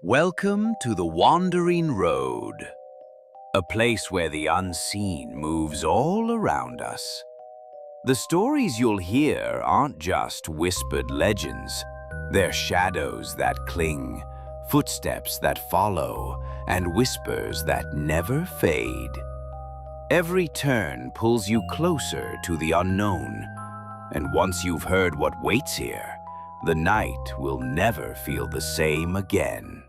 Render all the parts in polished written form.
Welcome to the Wandering Road, a place where the unseen moves all around us. The stories you'll hear aren't just whispered legends. They're shadows that cling, footsteps that follow, and whispers that never fade. Every turn pulls you closer to the unknown, and once you've heard what waits here, the night will never feel the same again.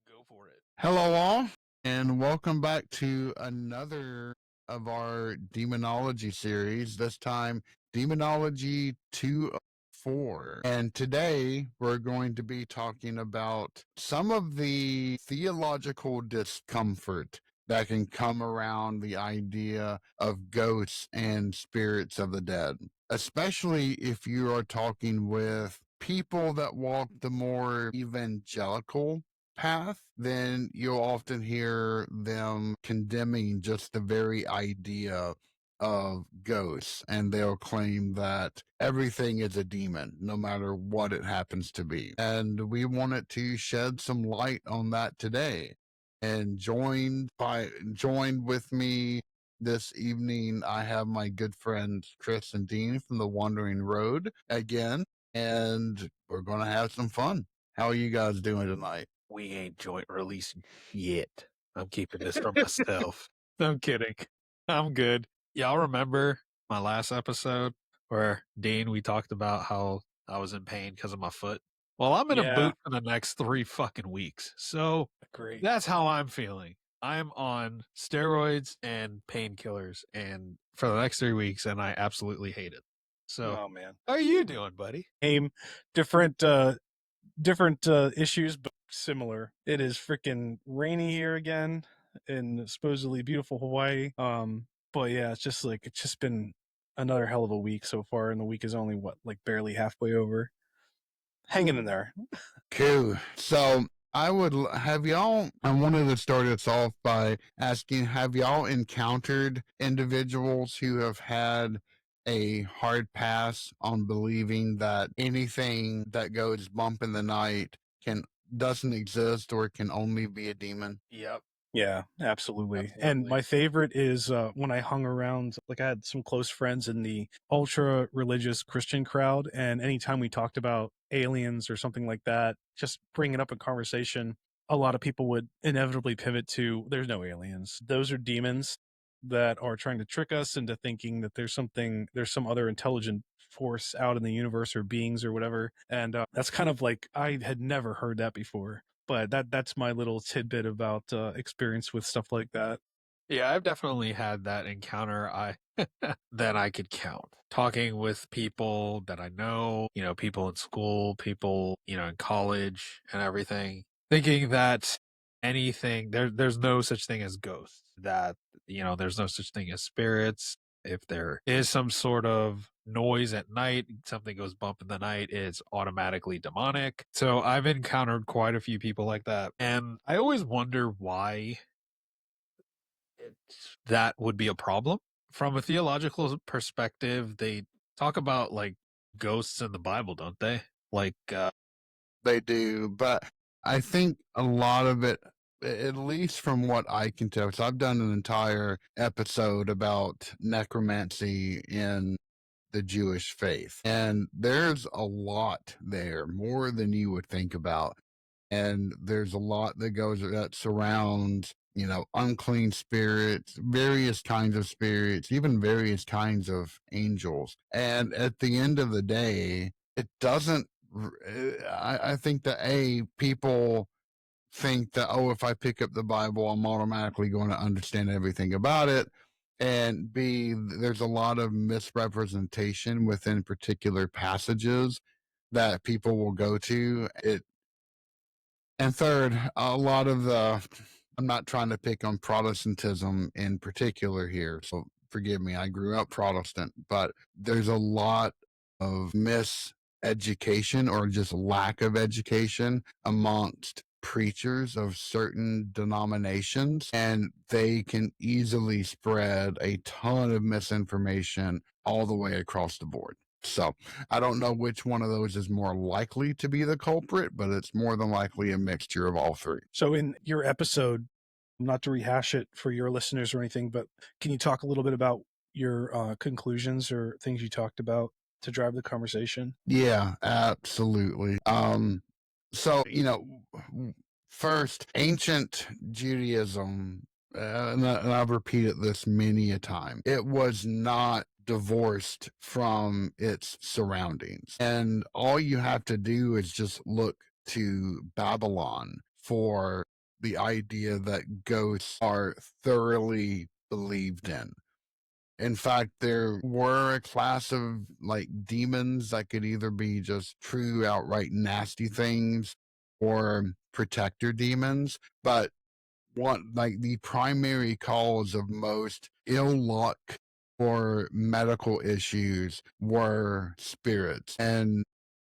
Go for it. Hello, all, and welcome back to another of our demonology series. This time, Demonology 204. And today, we're going to be talking about some of the theological discomfort that can come around the idea of ghosts and spirits of the dead, especially if you are talking with people that walk the more evangelical path, then you'll often hear them condemning just the very idea of ghosts, and they'll claim that everything is a demon, no matter what it happens to be. And we wanted to shed some light on that today. And joined with me this evening, I have my good friends Chris and Dean from the Wandering Road again, and we're gonna have some fun. How are you guys doing tonight? We ain't joint release yet. I'm keeping this for myself. I'm kidding. I'm good. Y'all remember my last episode where Dean, we talked about how I was in pain because of my foot? Well, I'm in a Yeah. boot for the next 3 fucking weeks. So Great. that's how I'm feeling. I'm on steroids and painkillers and for the next 3 weeks, and I absolutely hate it. So Oh man. how are you doing, buddy? Aim different issues, but similar. It is freaking rainy here again in supposedly beautiful Hawaii. But yeah, it's just been another hell of a week so far, and the week is only barely halfway over. Hanging in there. Cool. So I wanted to start us off by asking, have y'all encountered individuals who have had a hard pass on believing that anything that goes bump in the night doesn't exist or can only be a demon? Yep. Yeah, absolutely. And Absolutely. my favorite is when I hung around, I had some close friends in the ultra religious Christian crowd. And anytime we talked about aliens or something like that, just bring it up in conversation, a lot of people would inevitably pivot to there's no aliens. Those are demons that are trying to trick us into thinking that there's some other intelligent force out in the universe or beings or whatever. And that's kind of like, I had never heard that before. But that's my little tidbit about experience with stuff like that. Yeah, I've definitely had that encounter that I could count. Talking with people that I know, people in school, people, in college and everything, thinking that there's no such thing as ghosts, that, there's no such thing as spirits. If there is some sort of noise at night, something goes bump in the night, it's automatically demonic. So I've encountered quite a few people like that. And I always wonder why that would be a problem. From a theological perspective, they talk about like ghosts in the Bible, don't they? They do, but I think a lot of it, at least from what I can tell, so I've done an entire episode about necromancy in the Jewish faith, and there's a lot there, more than you would think about. And there's a lot that surrounds, unclean spirits, various kinds of spirits, even various kinds of angels. And at the end of the day, it doesn't. I think that people think that, oh, if I pick up the Bible, I'm automatically going to understand everything about it. And B, there's a lot of misrepresentation within particular passages that people will go to. And third, a lot of I'm not trying to pick on Protestantism in particular here, so forgive me, I grew up Protestant, but there's a lot of miseducation or just lack of education amongst preachers of certain denominations, and they can easily spread a ton of misinformation all the way across the board. So I don't know which one of those is more likely to be the culprit, but it's more than likely a mixture of all three. So in your episode, not to rehash it for your listeners or anything, but can you talk a little bit about your conclusions or things you talked about to drive the conversation? Yeah, absolutely. So, first, ancient Judaism, and I've repeated this many a time, it was not divorced from its surroundings. And all you have to do is just look to Babylon for the idea that ghosts are thoroughly believed in. In fact, there were a class of like demons that could either be just true outright nasty things or protector demons. But one like the primary cause of most ill luck or medical issues were spirits. And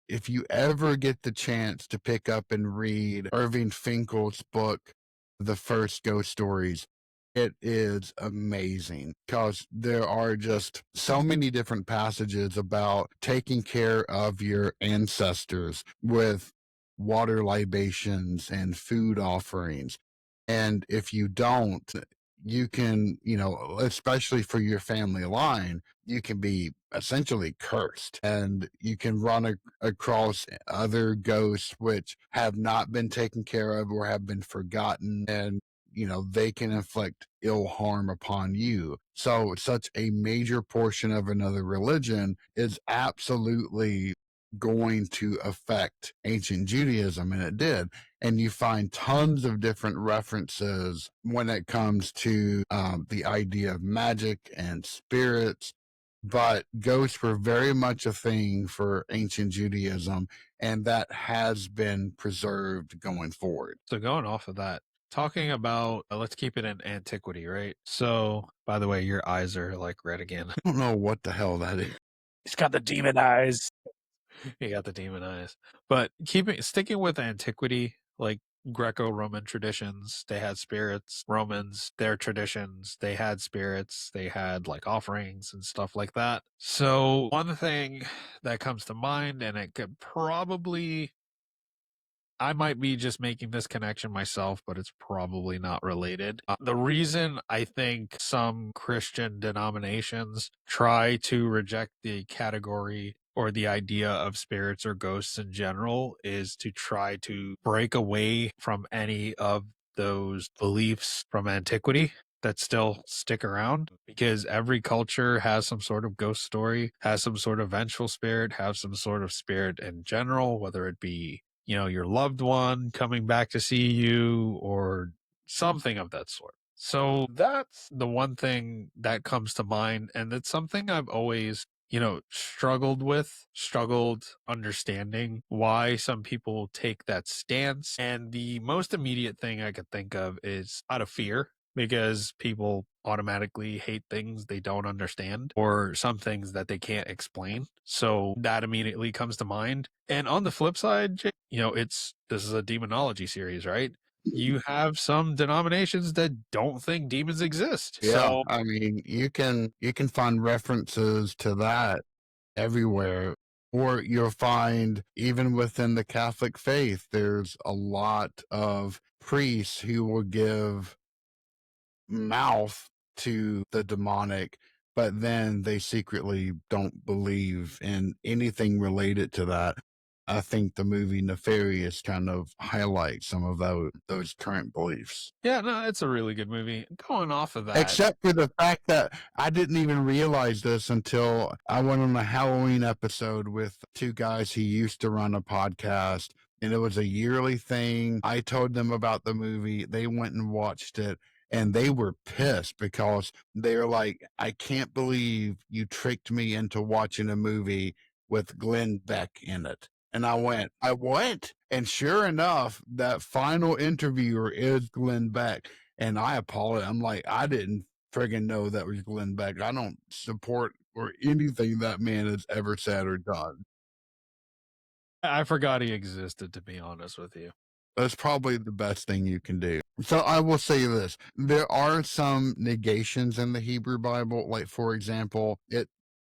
if you ever get the chance to pick up and read Irving Finkel's book, The First Ghost Stories, it is amazing because there are just so many different passages about taking care of your ancestors with water libations and food offerings. And if you don't, you can, especially for your family line, you can be essentially cursed and you can run across other ghosts which have not been taken care of or have been forgotten. And they can inflict ill harm upon you. So such a major portion of another religion is absolutely going to affect ancient Judaism, and it did. And you find tons of different references when it comes to the idea of magic and spirits. But ghosts were very much a thing for ancient Judaism, and that has been preserved going forward. So going off of that, talking about, let's keep it in antiquity, right? So, by the way, your eyes are like red again. I don't know what the hell that is. He's got the demon eyes. You got the demon eyes. But sticking with antiquity, like Greco-Roman traditions, they had spirits. Romans, their traditions, they had spirits. They had like offerings and stuff like that. So one thing that comes to mind, and it could probably, I might be just making this connection myself, but it's probably not related. The reason I think some Christian denominations try to reject the category or the idea of spirits or ghosts in general is to try to break away from any of those beliefs from antiquity that still stick around, because every culture has some sort of ghost story, has some sort of vengeful spirit, has some sort of spirit in general, whether it be your loved one coming back to see you or something of that sort. So that's the one thing that comes to mind. And it's something I've always, struggled understanding why some people take that stance. And the most immediate thing I could think of is out of fear, because people automatically hate things they don't understand or some things that they can't explain. So that immediately comes to mind. And on the flip side, this is a demonology series, right? You have some denominations that don't think demons exist. Yeah, So I mean, you can find references to that everywhere. Or you'll find even within the Catholic faith, there's a lot of priests who will give mouth to the demonic, but then they secretly don't believe in anything related to that. I think the movie Nefarious kind of highlights some of those current beliefs. yeah, no, it's a really good movie. Going off of that, Except for the fact that I didn't even realize this until I went on a Halloween episode with two guys who used to run a podcast, and it was a yearly thing. I told them about the movie. They went and watched it, and they were pissed because they're like, I can't believe you tricked me into watching a movie with Glenn Beck in it. And I went, I what? And sure enough, that final interviewer is Glenn Beck. And I apologize. I'm like, I didn't friggin' know that was Glenn Beck. I don't support or anything that man has ever said or done. I forgot he existed, to be honest with you. That's probably the best thing you can do. So I will say this. There are some negations in the Hebrew Bible. Like, for example, it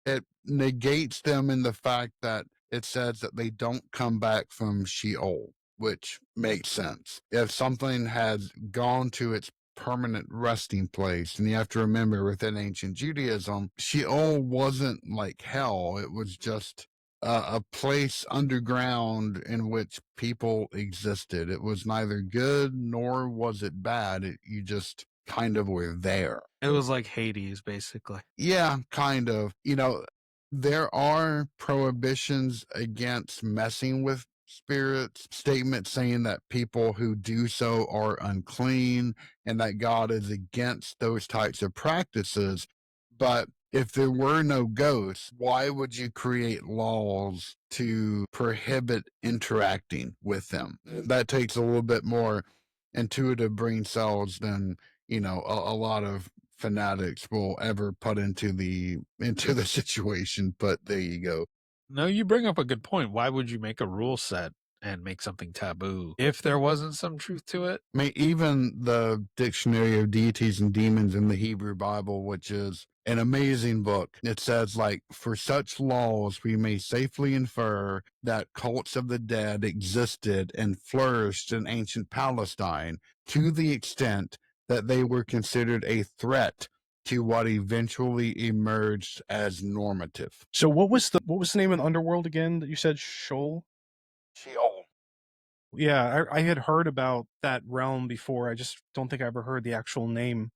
it negates them in the fact that it says that they don't come back from Sheol, which makes sense. If something has gone to its permanent resting place, and you have to remember within ancient Judaism, Sheol wasn't like hell, it was just a place underground in which people existed. It was neither good nor was it bad. You just kind of were there. It was like Hades, basically. Yeah, kind of. There are prohibitions against messing with spirits, statements saying that people who do so are unclean and that God is against those types of practices. But if there were no ghosts, why would you create laws to prohibit interacting with them? That takes a little bit more intuitive brain cells than, a lot of fanatics will ever put into the situation. But there you go. No, you bring up a good point. Why would you make a rule set and make something taboo if there wasn't some truth to it? I mean, even the Dictionary of Deities and Demons in the Hebrew Bible, which is an amazing book, it says, like, for such laws we may safely infer that cults of the dead existed and flourished in ancient Palestine to the extent that they were considered a threat to what eventually emerged as normative. So what was the name of the underworld again that you said? Sheol? Sheol. Yeah, I had heard about that realm before. I just don't think I ever heard the actual name.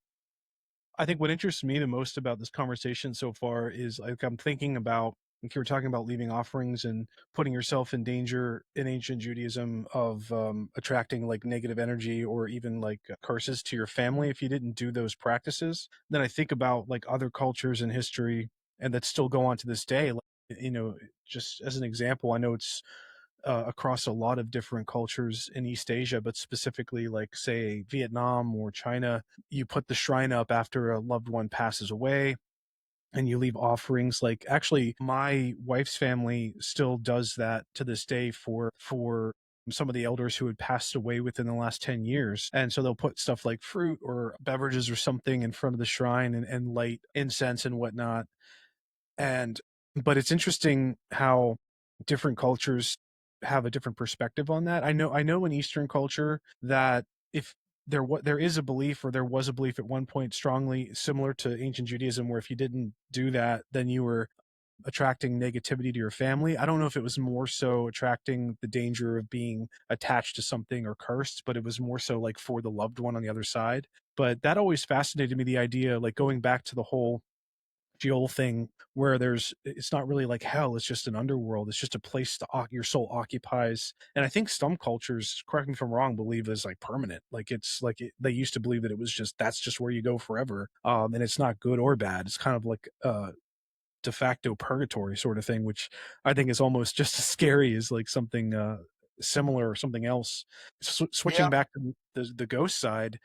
I think what interests me the most about this conversation so far is, like, I'm thinking about, like, you were talking about leaving offerings and putting yourself in danger in ancient Judaism of attracting like negative energy or even like curses to your family if you didn't do those practices. Then I think about like other cultures in history and that still go on to this day. Like, just as an example, I know it's across a lot of different cultures in East Asia, but specifically like say Vietnam or China, you put the shrine up after a loved one passes away and you leave offerings. Like, actually, my wife's family still does that to this day for some of the elders who had passed away within the last 10 years. And so they'll put stuff like fruit or beverages or something in front of the shrine and light incense and whatnot. And but it's interesting how different cultures have a different perspective on that. I know in Eastern culture that if there is a belief, or there was a belief at one point strongly similar to ancient Judaism, where if you didn't do that, then you were attracting negativity to your family. I don't know if it was more so attracting the danger of being attached to something or cursed, but it was more so like for the loved one on the other side. But that always fascinated me, the idea, like going back to the whole Sheol thing, where it's not really like hell, it's just an underworld, it's just a place your soul occupies. And I think some cultures, correct me if I'm wrong, believe is like permanent, like it's like they used to believe that it was just, that's just where you go forever, and it's not good or bad, it's kind of like de facto purgatory sort of thing, which I think is almost just as scary as like something similar or something else. Switching Yeah. back to the ghost side,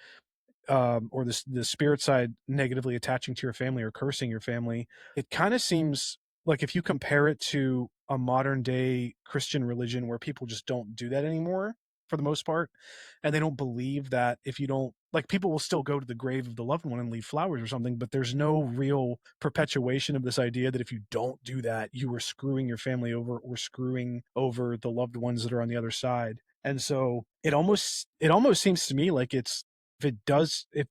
or the spirit side, negatively attaching to your family or cursing your family, it kind of seems like, if you compare it to a modern day Christian religion where people just don't do that anymore for the most part, and they don't believe that if you don't, like, people will still go to the grave of the loved one and leave flowers or something, but there's no real perpetuation of this idea that if you don't do that, you are screwing your family over or screwing over the loved ones that are on the other side. And so it almost seems to me like if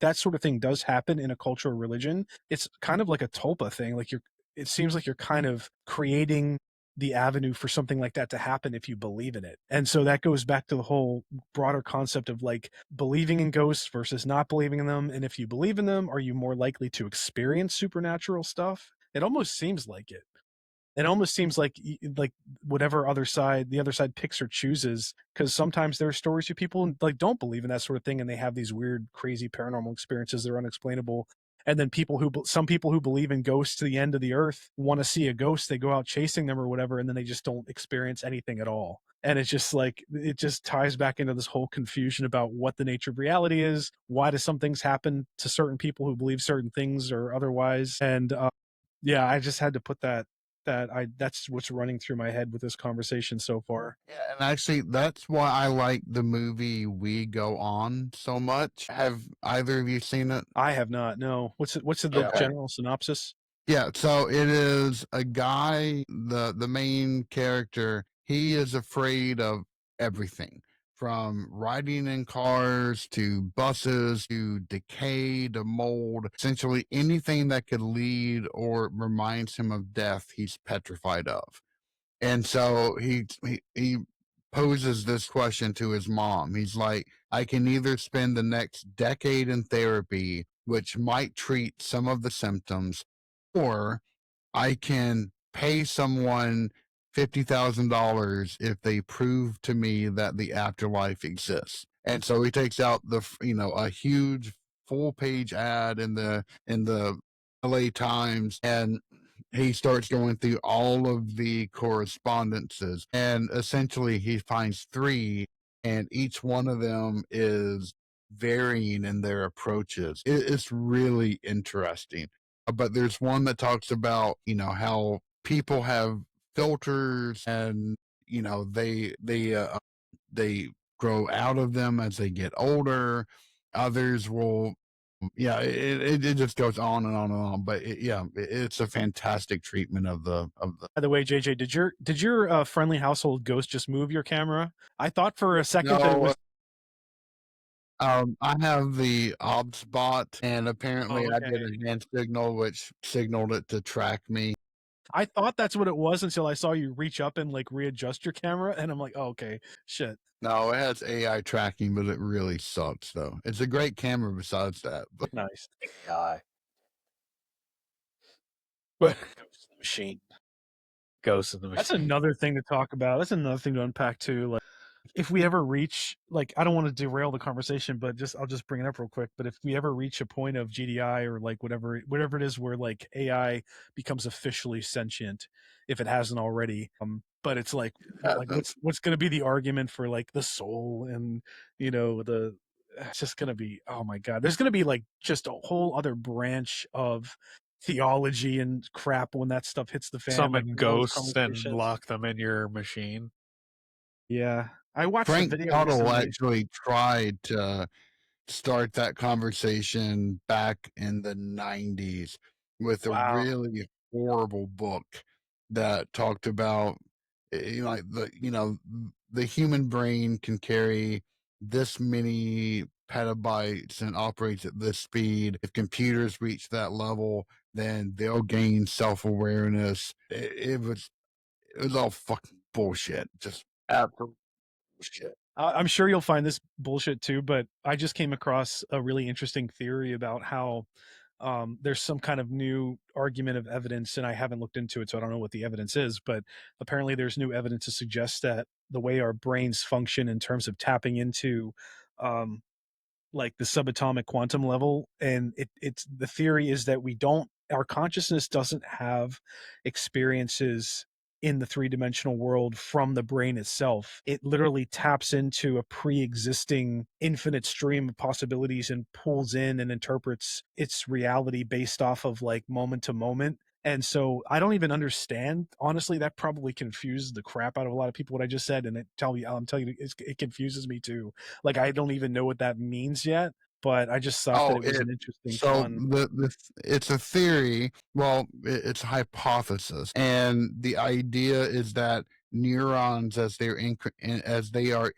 that sort of thing does happen in a culture or religion, it's kind of like a tulpa thing. Like, it seems like you're kind of creating the avenue for something like that to happen if you believe in it. And so that goes back to the whole broader concept of like believing in ghosts versus not believing in them. And if you believe in them, are you more likely to experience supernatural stuff? It almost seems like it. It almost seems like whatever the other side picks or chooses, because sometimes there are stories of people like don't believe in that sort of thing, and they have these weird, crazy paranormal experiences that are unexplainable. And then some people who believe in ghosts to the end of the earth want to see a ghost, they go out chasing them or whatever, and then they just don't experience anything at all. And it's just like, it just ties back into this whole confusion about what the nature of reality is. Why do some things happen to certain people who believe certain things or otherwise? And yeah, I just had to put that's what's running through my head with this conversation so far. Yeah, and actually, that's why I like the movie We Go On so much. Have either of you seen it? I have not. No. What's the Okay. general synopsis? Yeah, so it is a guy, the main character, he is afraid of everything from riding in cars to buses to decay to mold. Essentially anything that could lead or reminds him of death, he's petrified of. And so he poses this question to his mom. He's like, I can either spend the next decade in therapy, which might treat some of the symptoms, or I can pay someone $50,000 if they prove to me that the afterlife exists. And so he takes out a huge full page ad in the LA Times, and he starts going through all of the correspondences, and essentially he finds three, and each one of them is varying in their approaches. It's really interesting. But there's one that talks about, how people have filters, and they grow out of them as they get older. Others will, yeah, it just goes on and on and on. But it's a fantastic treatment of the. By the way, JJ, did your friendly household ghost just move your camera? I thought for a second that it No, was. I have the obs bot, and apparently I did Okay. a hand signal, which signaled it to track me. I thought that's what it was until I saw you reach up and like readjust your camera, and I'm like, oh, okay, shit. No, it has AI tracking, but it really sucks, though. It's a great camera besides that. But Nice. AI. But Ghost in the machine. Ghost in the That's Machine. another thing to talk about. That's another thing to unpack too. Like, if we ever reach, like, I don't want to derail the conversation, but I'll just bring it up real quick. But if we ever reach a point of GDI or like whatever it is where like AI becomes officially sentient, if it hasn't already, but it's like what's going to be the argument for like the soul and the it's just going to be, oh my god, there's going to be like just a whole other branch of theology and crap when that stuff hits the fan, like Summon all those ghosts and conversations. lock them in your machine. Yeah, I watched a Frank video Tuttle recently. actually tried to start that conversation back in the 90s with a Wow. really horrible book that talked about, like the human brain can carry this many petabytes and operates at this speed. If computers reach that level, then they'll gain self-awareness. It was all fucking bullshit. Just absolute bullshit. I'm sure you'll find this bullshit too, but I just came across a really interesting theory about how there's some kind of new argument of evidence, and I haven't looked into it, so I don't know what the evidence is, but apparently there's new evidence to suggest that the way our brains function in terms of tapping into um, like the subatomic quantum level, and it's the theory is that we don't our consciousness doesn't have experiences in the three-dimensional world from the brain itself. It literally taps into a pre-existing infinite stream of possibilities and pulls in and interprets its reality based off of like moment to moment. And so I don't even understand. Honestly, that probably confuses the crap out of a lot of people what I just said, and I'm telling you, it confuses me too. Like I don't even know what that means yet, but I just thought that Oh, it was an interesting, so fun. it's a theory. Well, it's a hypothesis, and the idea is that neurons, as they are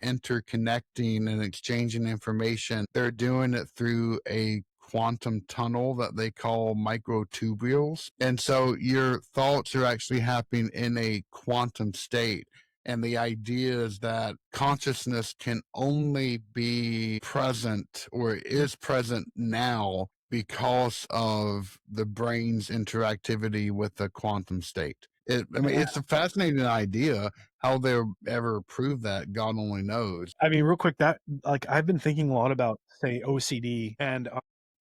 interconnecting and exchanging information, they're doing it through a quantum tunnel that they call microtubules, and so your thoughts are actually happening in a quantum state. And the idea is that consciousness can only be present or is present now because of the brain's interactivity with the quantum state. It's a fascinating idea. How they'll ever prove that, God only knows. I mean, real quick, that like I've been thinking a lot about say OCD, and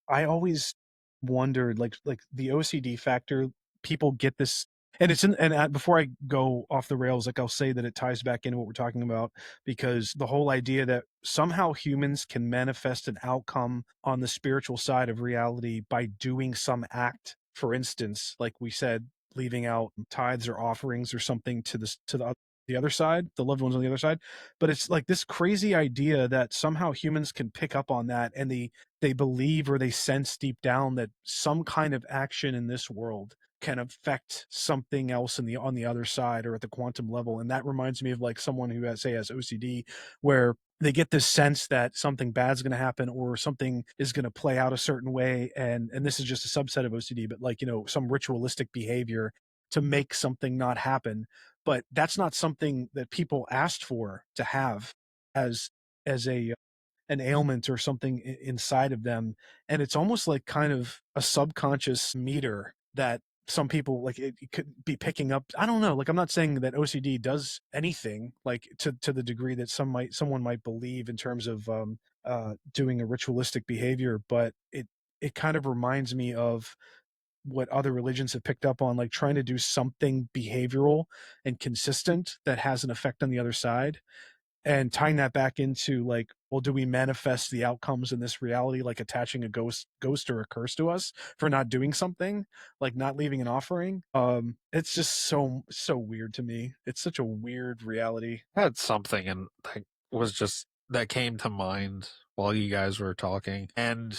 I always wondered like the OCD factor. People get this, and it's in. And before I go off the rails, like I'll say that it ties back into what we're talking about because the whole idea that somehow humans can manifest an outcome on the spiritual side of reality by doing some act. For instance, like we said, leaving out tithes or offerings or something to the other side, the loved ones on the other side. But it's like this crazy idea that somehow humans can pick up on that, and they believe or they sense deep down that some kind of action in this world can affect something else on the other side or at the quantum level. And that reminds me of like someone who has OCD, where they get this sense that something bad's going to happen or something is going to play out a certain way. And this is just a subset of OCD, but like, some ritualistic behavior to make something not happen. But that's not something that people asked for to have as an ailment or something inside of them. And it's almost like kind of a subconscious meter that some people like it could be picking up. I don't know. Like, I'm not saying that OCD does anything like to the degree that someone might believe in terms of doing a ritualistic behavior, but it kind of reminds me of what other religions have picked up on, like trying to do something behavioral and consistent that has an effect on the other side, and tying that back into like, well, do we manifest the outcomes in this reality, like attaching a ghost or a curse to us for not doing something, like not leaving an offering? It's just so weird to me. It's such a weird reality. I had something and that came to mind while you guys were talking. And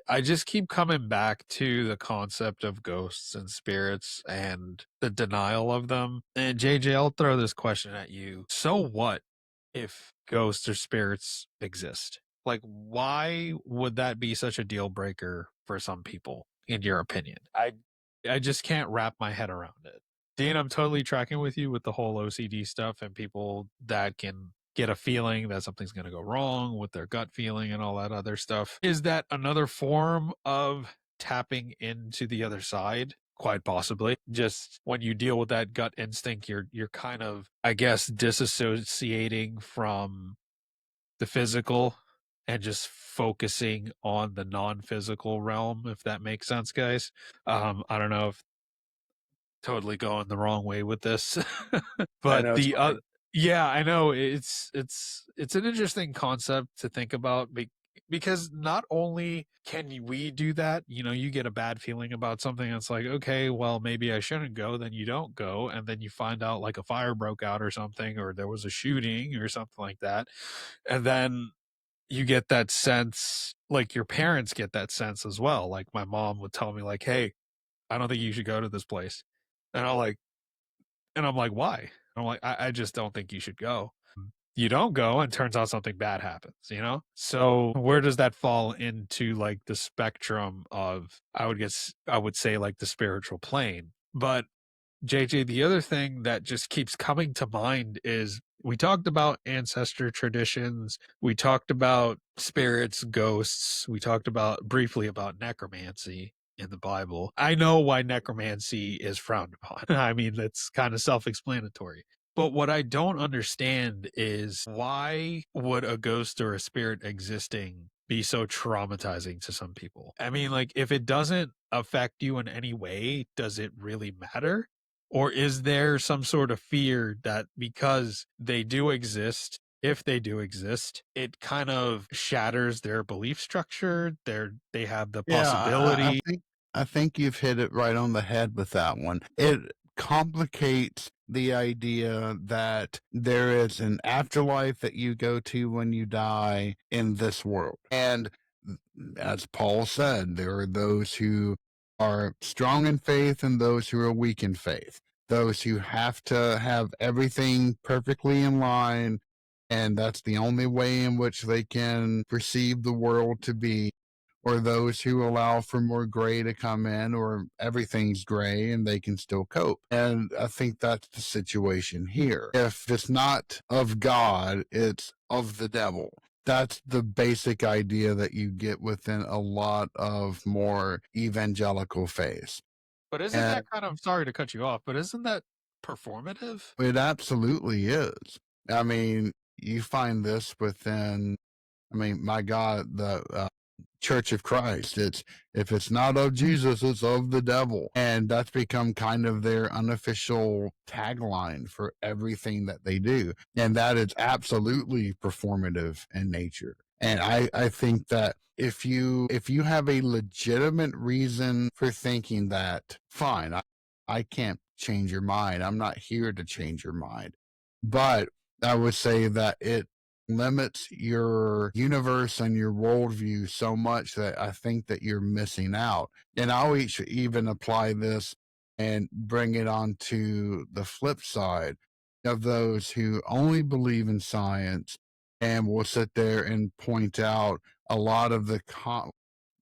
I just keep coming back to the concept of ghosts and spirits and the denial of them. And JJ, I'll throw this question at you. So what if ghosts or spirits exist? Like, why would that be such a deal breaker for some people, in your opinion? I just can't wrap my head around it. Dean, I'm totally tracking with you with the whole OCD stuff and people that can get a feeling that something's going to go wrong with their gut feeling and all that other stuff. Is that another form of tapping into the other side? Quite possibly. Just when you deal with that gut instinct, you're kind of, I guess, disassociating from the physical and just focusing on the non-physical realm, if that makes sense, guys. I don't know if totally going the wrong way with this, I but know it's fine. yeah, I know it's an interesting concept to think about because not only can we do that, you get a bad feeling about something. It's like, okay, well, maybe I shouldn't go. Then you don't go. And then you find out like a fire broke out or something, or there was a shooting or something like that. And then you get that sense, like your parents get that sense as well. Like my mom would tell me like, hey, I don't think you should go to this place. And I'm like, why? I'm like, I just don't think you should go. You don't go, and turns out something bad happens, So where does that fall into like the spectrum of, I would say like the spiritual plane? But JJ, the other thing that just keeps coming to mind is we talked about ancestor traditions. We talked about spirits, ghosts. We talked briefly about necromancy in the Bible. I know why necromancy is frowned upon. I mean, that's kind of self-explanatory. But what I don't understand is, why would a ghost or a spirit existing be so traumatizing to some people? I mean, like, if it doesn't affect you in any way, does it really matter? Or is there some sort of fear that because they do exist, if they do exist, it kind of shatters their belief structure? They have the Yeah, possibility. I think you've hit it right on the head with that one. It complicates the idea that there is an afterlife that you go to when you die in this world. And as Paul said, there are those who are strong in faith and those who are weak in faith. Those who have to have everything perfectly in line, and that's the only way in which they can perceive the world to be, or those who allow for more gray to come in, or everything's gray and they can still cope. And I think that's the situation here. If it's not of God, it's of the devil. That's the basic idea that you get within a lot of more evangelical faiths. But isn't And that kind of, sorry to cut you off, but isn't that performative? it absolutely is. I mean, you find this within, I mean, my God, the Church of Christ. It's, if it's not of Jesus, it's of the devil. And that's become kind of their unofficial tagline for everything that they do. And that is absolutely performative in nature. And I think that if you have a legitimate reason for thinking that, fine, I can't change your mind. I'm not here to change your mind. But I would say that it limits your universe and your worldview so much that I think that you're missing out. And I'll even apply this and bring it onto the flip side of those who only believe in science and will sit there and point out a lot of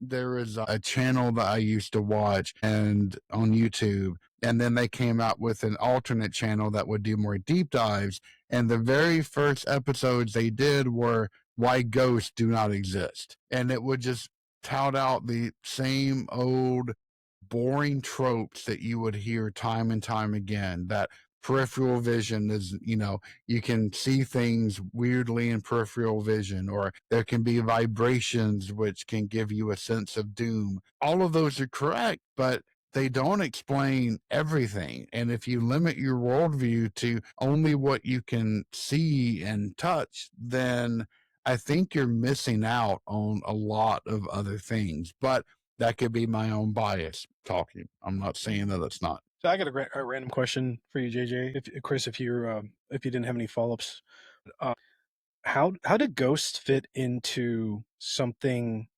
there is a channel that I used to watch and on YouTube, and then they came out with an alternate channel that would do more deep dives. And the very first episodes they did were why ghosts do not exist. And it would just tout out the same old boring tropes that you would hear time and time again. That peripheral vision is, you can see things weirdly in peripheral vision, or there can be vibrations which can give you a sense of doom. All of those are correct, but they don't explain everything. And if you limit your worldview to only what you can see and touch, then I think you're missing out on a lot of other things. But that could be my own bias talking. I'm not saying that it's not. So I got a random question for you, JJ. If Chris, if you didn't have any follow-ups, how did ghosts fit into something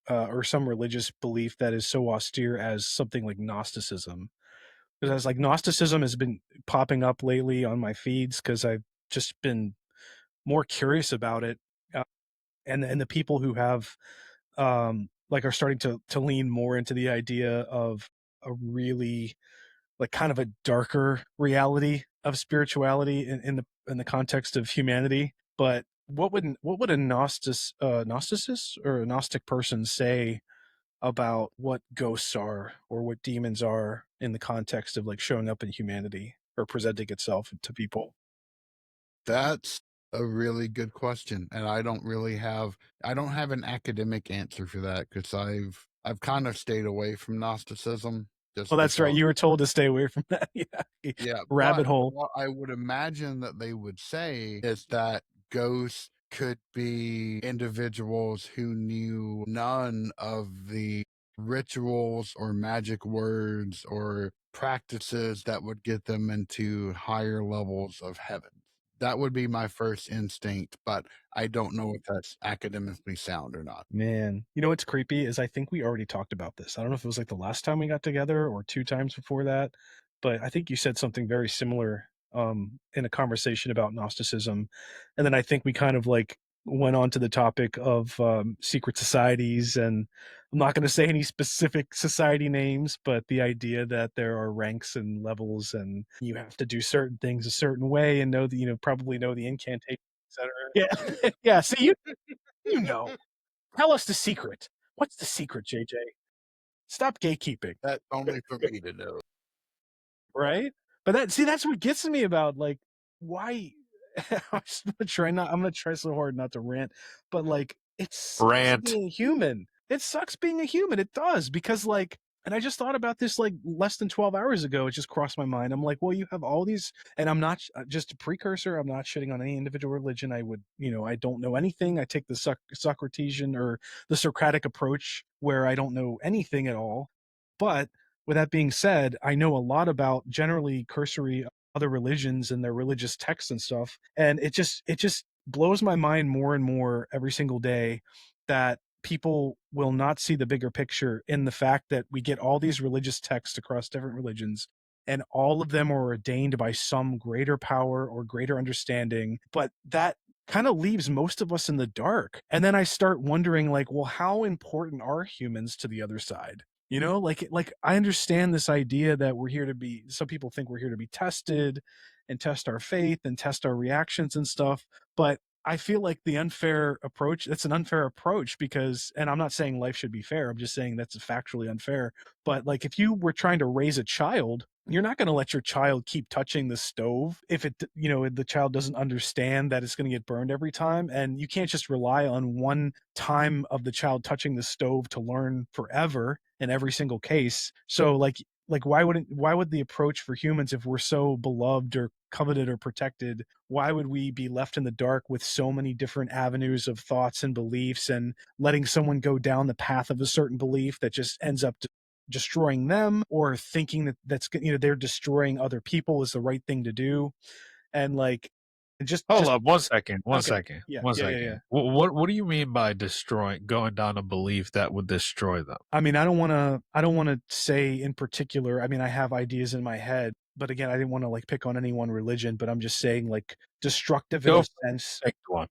or some religious belief that is so austere as something like Gnosticism? Because like Gnosticism has been popping up lately on my feeds because I've just been more curious about it, and the people who have like are starting to lean more into the idea of a really like kind of a darker reality of spirituality in the context of humanity. But what would a gnosticist or a gnostic person say about what ghosts are or what demons are in the context of like showing up in humanity or presenting itself to people? That's a really good question, and I don't have an academic answer for that because I've kind of stayed away from Gnosticism just Well, that's right. because. You were told to stay away from that. Yeah. Yeah, Rabbit but hole. what I would imagine that they would say is that ghosts could be individuals who knew none of the rituals or magic words or practices that would get them into higher levels of heaven. That would be my first instinct, but I don't know if that's academically sound or not. Man, you know what's creepy is I think we already talked about this. I don't know if it was like the last time we got together or two times before that, but I think you said something very similar in a conversation about Gnosticism. And then I think we kind of like went on to the topic of secret societies. And I'm not going to say any specific society names, but the idea that there are ranks and levels and you have to do certain things a certain way and know that, probably know the incantation, etc. Yeah. Yeah. So you know. Tell us the secret. What's the secret, JJ? Stop gatekeeping, That's only for me to know. right? But that's what gets me about like why I'm gonna try so hard not to rant, but like it sucks Rant. being human. It sucks being a human. It does because like and I just thought about this like less than 12 hours ago. It just crossed my mind. I'm like, well, you have all these, and I'm not just a precursor. I'm not shitting on any individual religion. I would, I don't know anything. I take the Socratesian or the Socratic approach where I don't know anything at all. But with that being said, I know a lot about generally cursory other religions and their religious texts and stuff. And it just blows my mind more and more every single day that people will not see the bigger picture in the fact that we get all these religious texts across different religions and all of them are ordained by some greater power or greater understanding, but that kind of leaves most of us in the dark. And then I start wondering like, well, how important are humans to the other side? Like I understand this idea that we're here to be, some people think we're here to be tested and test our faith and test our reactions and stuff. But I feel like that's an unfair approach because, and I'm not saying life should be fair. I'm just saying that's factually unfair. But like, if you were trying to raise a child, you're not going to let your child keep touching the stove if the child doesn't understand that it's going to get burned every time. And you can't just rely on one time of the child touching the stove to learn forever in every single case. So like why would the approach for humans, if we're so beloved or coveted or protected, why would we be left in the dark with so many different avenues of thoughts and beliefs and letting someone go down the path of a certain belief that just ends up destroying them, or thinking that they're destroying other people is the right thing to do? And like Hold Just up, one second, one okay. second, Yeah, one yeah, yeah, yeah. second. What do you mean by destroying, going down a belief that would destroy them? I mean, I don't wanna say in particular. I mean, I have ideas in my head, but again, I didn't wanna, like, pick on any one religion, but I'm just saying, like, destructive in Go the for sense. pick one.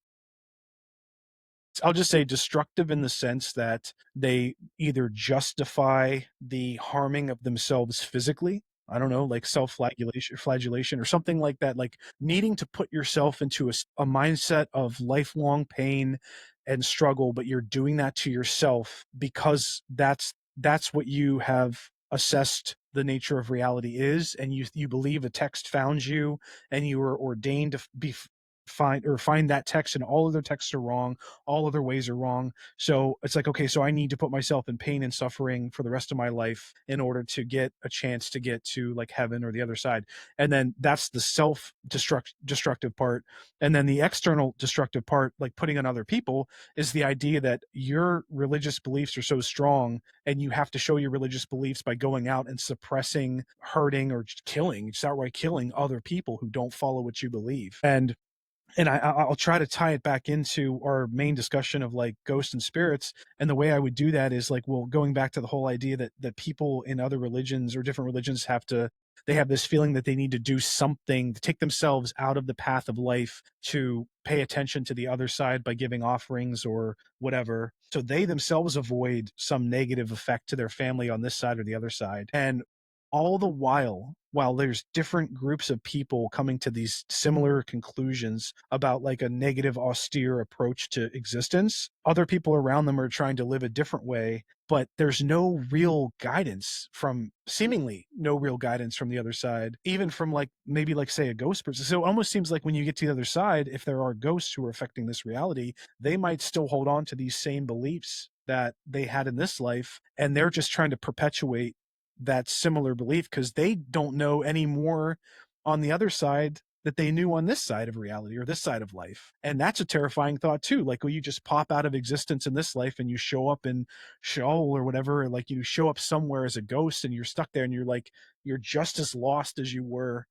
I'll just say destructive in the sense that they either justify the harming of themselves physically. I don't know, like flagellation or something like that, like needing to put yourself into a mindset of lifelong pain and struggle, but you're doing that to yourself because that's what you have assessed the nature of reality is, and you believe a text found you, and you were ordained to find that text, and all other texts are wrong, all other ways are wrong. So it's like, okay, so I need to put myself in pain and suffering for the rest of my life in order to get a chance to get to like heaven or the other side. And then that's the destructive part. And then the external destructive part, like putting on other people, is the idea that your religious beliefs are so strong and you have to show your religious beliefs by going out and suppressing, hurting, or just outright killing other people who don't follow what you believe. And I'll try to tie it back into our main discussion of like ghosts and spirits. And the way I would do that is like, well, going back to the whole idea that people in other religions or different religions they have this feeling that they need to do something to take themselves out of the path of life to pay attention to the other side by giving offerings or whatever. So they themselves avoid some negative effect to their family on this side or the other side. And all the while there's different groups of people coming to these similar conclusions about like a negative austere approach to existence, other people around them are trying to live a different way, but there's seemingly no real guidance from the other side, even from like maybe like say a ghost person. So it almost seems like when you get to the other side, if there are ghosts who are affecting this reality, they might still hold on to these same beliefs that they had in this life, and they're just trying to perpetuate that similar belief because they don't know any more on the other side that they knew on this side of reality or this side of life. And that's a terrifying thought too. Like, will you just pop out of existence in this life and you show up in Sheol or whatever, or like you show up somewhere as a ghost and you're stuck there and you're just as lost as you were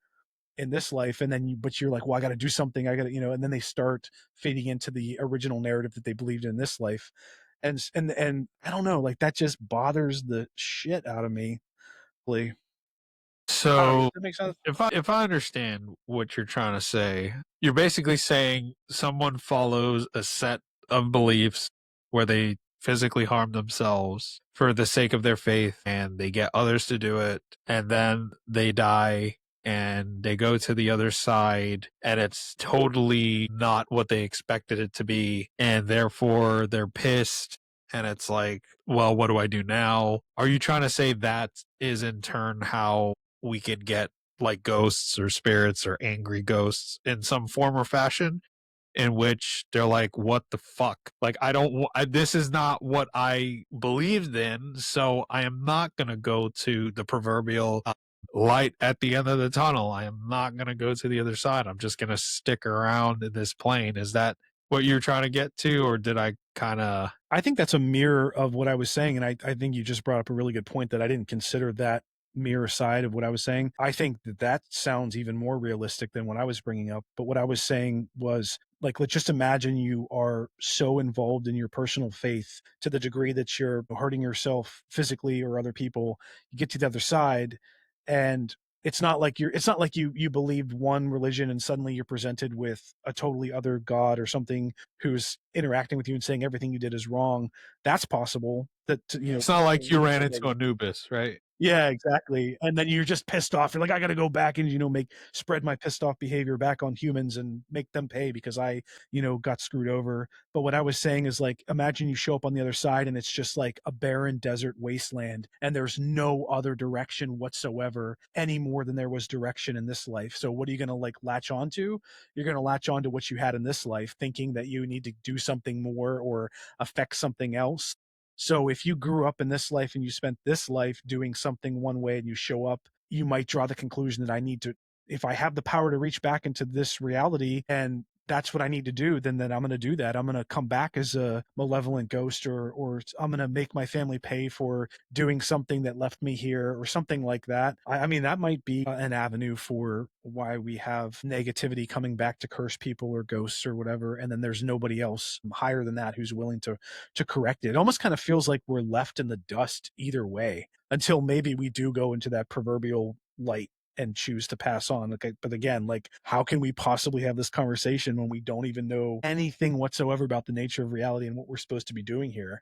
in this life. And then but you're like, well, I got to do something. I got to, and then they start fading into the original narrative that they believed in this life. And I don't know, like that just bothers the shit out of me. I don't know, does So that make sense? if I understand what you're trying to say, you're basically saying someone follows a set of beliefs where they physically harm themselves for the sake of their faith and they get others to do it, and then they die and they go to the other side and it's totally not what they expected it to be, and therefore they're pissed, and it's like, well, what do I do now? Are you trying to say that is in turn how we could get like ghosts or spirits or angry ghosts in some form or fashion, in which they're like, what the fuck? Like, this is not what I believed in, so I am not going to go to the proverbial light at the end of the tunnel. I am not going to go to the other side. I'm just going to stick around in this plane. Is that what you're trying to get to? Or did I kind of. I think that's a mirror of what I was saying. And I think you just brought up a really good point that I didn't consider that mirror side of what I was saying. I think that sounds even more realistic than what I was bringing up. But what I was saying was like, let's just imagine you are so involved in your personal faith to the degree that you're hurting yourself physically or other people. You get to the other side, and it's not like you believed one religion and suddenly you're presented with a totally other god or something who's interacting with you and saying everything you did is wrong. That's possible. It's not like you ran into Anubis, right? Yeah, exactly. And then you're just pissed off. You're like, I got to go back and, spread my pissed off behavior back on humans and make them pay because I, got screwed over. But what I was saying is like, imagine you show up on the other side and it's just like a barren desert wasteland and there's no other direction whatsoever any more than there was direction in this life. So what are you going to like latch onto? You're going to latch onto what you had in this life, thinking that you need to do something more or affect something else. So if you grew up in this life and you spent this life doing something one way and you show up, you might draw the conclusion that if I have the power to reach back into this reality and that's what I need to do, then I'm going to do that. I'm going to come back as a malevolent ghost, or I'm going to make my family pay for doing something that left me here, or something like that. I mean, that might be an avenue for why we have negativity coming back to curse people or ghosts or whatever. And then there's nobody else higher than that who's willing to correct it. It almost kind of feels like we're left in the dust either way, until maybe we do go into that proverbial light and choose to pass on. Okay, but again, like, how can we possibly have this conversation when we don't even know anything whatsoever about the nature of reality and what we're supposed to be doing here?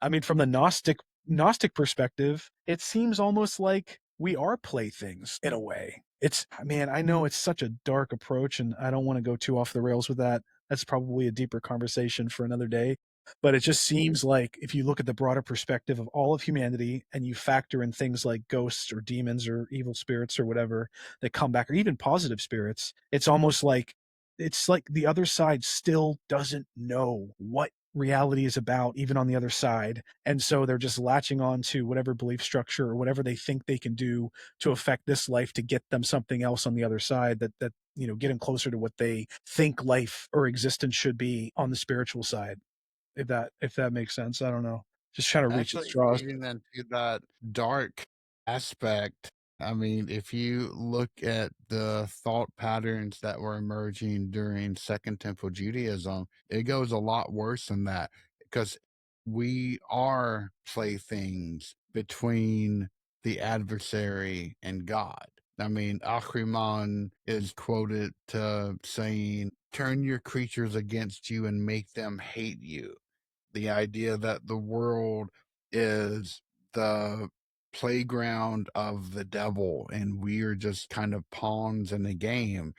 I mean, from the Gnostic perspective, it seems almost like we are playthings in a way. It's, man, I know it's such a dark approach, and I don't want to go too off the rails with that. That's probably a deeper conversation for another day. But it just seems like if you look at the broader perspective of all of humanity and you factor in things like ghosts or demons or evil spirits or whatever that come back, or even positive spirits, it's almost like the other side still doesn't know what reality is about, even on the other side. And so they're just latching on to whatever belief structure or whatever they think they can do to affect this life to get them something else on the other side, that get them closer to what they think life or existence should be on the spiritual side. If that makes sense. I don't know. Just trying to reach at Actually, straws. even into that dark aspect, I mean, if you look at the thought patterns that were emerging during Second Temple Judaism, it goes a lot worse than that, because we are playthings between the adversary and God. I mean, Ahriman is quoted saying, "Turn your creatures against you and make them hate you." The idea that the world is the playground of the devil and we are just kind of pawns in the game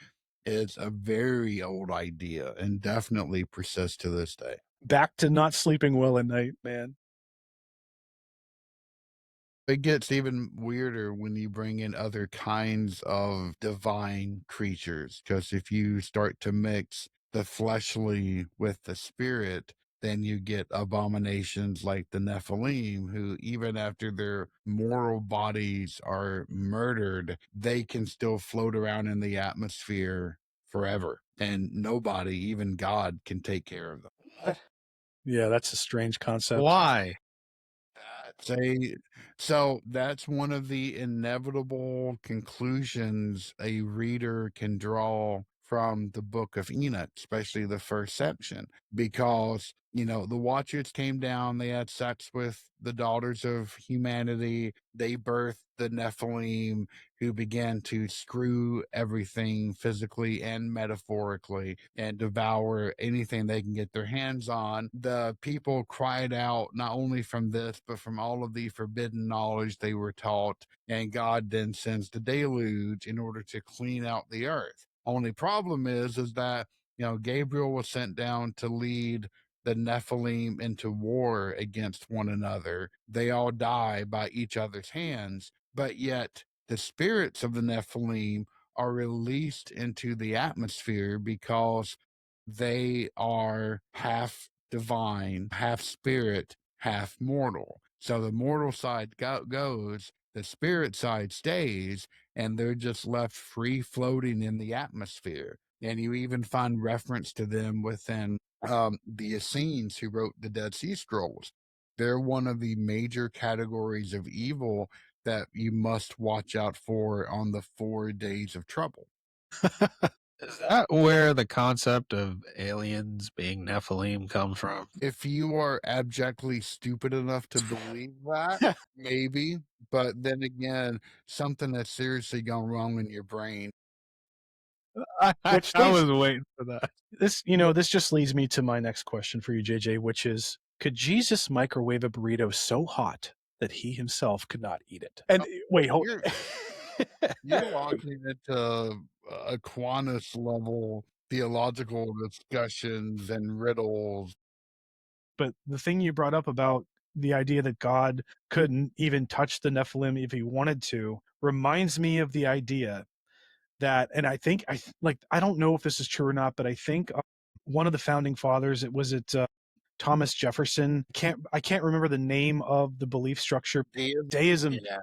is a very old idea and definitely persists to this day. Back to not sleeping well at night, man. It gets even weirder when you bring in other kinds of divine creatures, because if you start to mix the fleshly with the spirit, then you get abominations like the Nephilim, who, even after their mortal bodies are murdered, they can still float around in the atmosphere forever. And nobody, even God, can take care of them. Yeah, that's a strange concept. Why? So that's one of the inevitable conclusions a reader can draw from the book of Enoch, especially the first section, because, the Watchers came down, they had sex with the daughters of humanity, they birthed the Nephilim, who began to screw everything physically and metaphorically and devour anything they can get their hands on. The people cried out not only from this, but from all of the forbidden knowledge they were taught. And God then sends the deluge in order to clean out the earth. Only problem is that, Gabriel was sent down to lead the Nephilim into war against one another. They all die by each other's hands, but yet the spirits of the Nephilim are released into the atmosphere because they are half divine, half spirit, half mortal. So the mortal side goes, the spirit side stays, and they're just left free floating in the atmosphere. And you even find reference to them within the Essenes, who wrote the Dead Sea Scrolls. They're one of the major categories of evil that you must watch out for on the 4 days of trouble. Is that where the concept of aliens being Nephilim comes from? If you are abjectly stupid enough to believe that, maybe. But then again, something that's seriously gone wrong in your brain. Which I leads was waiting for that. this just leads me to my next question for you, JJ, which is, could Jesus microwave a burrito so hot that he himself could not eat it? And wait, hold. You're walking into Aquinas level theological discussions and riddles. But the thing you brought up about the idea that God couldn't even touch the Nephilim if he wanted to reminds me of the idea that, and I think I don't know if this is true or not, but I think one of the founding fathers, Thomas Jefferson, I can't remember the name of the belief structure. Deism. Deism. Yeah.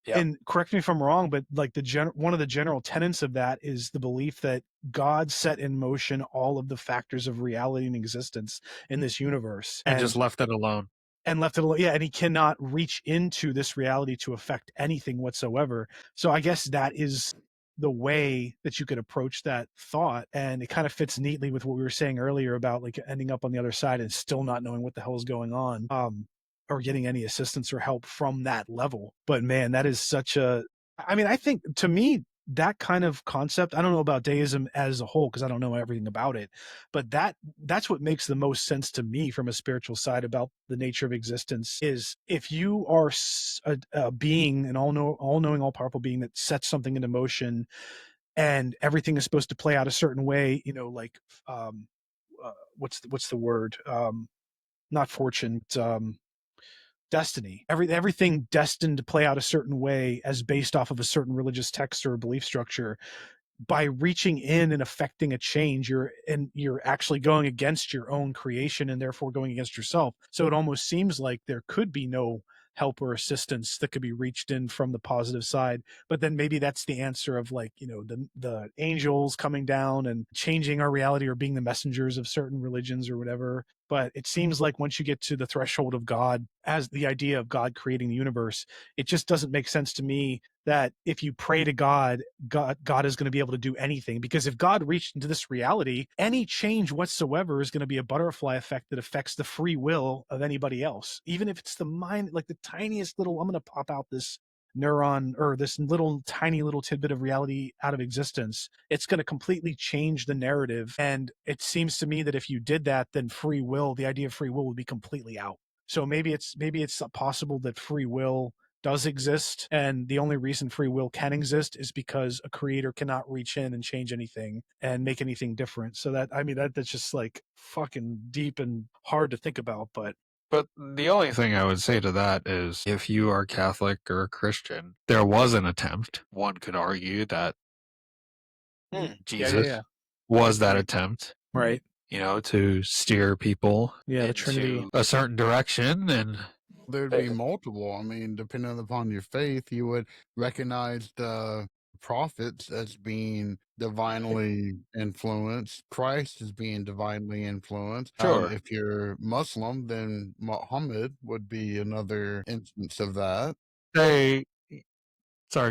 Yep. And correct me if I'm wrong, but like one of the general tenets of that is the belief that God set in motion all of the factors of reality and existence in this universe, And just left it alone. and left it alone. Yeah, and he cannot reach into this reality to affect anything whatsoever. So I guess that is the way that you could approach that thought, and it kind of fits neatly with what we were saying earlier about like ending up on the other side and still not knowing what the hell is going on, or getting any assistance or help from that level. But man, that is such a, I mean, I think to me that kind of concept, I don't know about deism as a whole because I don't know everything about it, but that's what makes the most sense to me from a spiritual side about the nature of existence. Is if you are a being, an all-knowing, all-powerful being that sets something into motion, and everything is supposed to play out a certain way, you know, like what's the word, not fortune, destiny, everything destined to play out a certain way as based off of a certain religious text or belief structure. By reaching in and affecting a change, you're actually going against your own creation and therefore going against yourself. So it almost seems like there could be no help or assistance that could be reached in from the positive side. But then maybe that's the answer of, like, you know, the angels coming down and changing our reality or being the messengers of certain religions or whatever. But it seems like once you get to the threshold of God, as the idea of God creating the universe, it just doesn't make sense to me that if you pray to God is going to be able to do anything. Because if God reached into this reality, any change whatsoever is going to be a butterfly effect that affects the free will of anybody else. Even if it's the mind, like the tiniest little, I'm going to pop out this neuron or this little tiny little tidbit of reality out of existence, it's going to completely change the narrative. And it seems to me that if you did that, then free will, the idea of free will, would be completely out. So maybe it's possible that free will does exist, and the only reason free will can exist is because a creator cannot reach in and change anything and make anything different. So that, I mean, that's just like fucking deep and hard to think about. But the only thing I would say to that is, if you are Catholic or Christian, there was an attempt. One could argue that Jesus was that attempt, right, you know, to steer people the Trinity, into a certain direction. And There'd be multiple. I mean, depending upon your faith, you would recognize the prophets as being divinely influenced, Christ as being divinely influenced. Sure. If you're Muslim, then Muhammad would be another instance of that. Sorry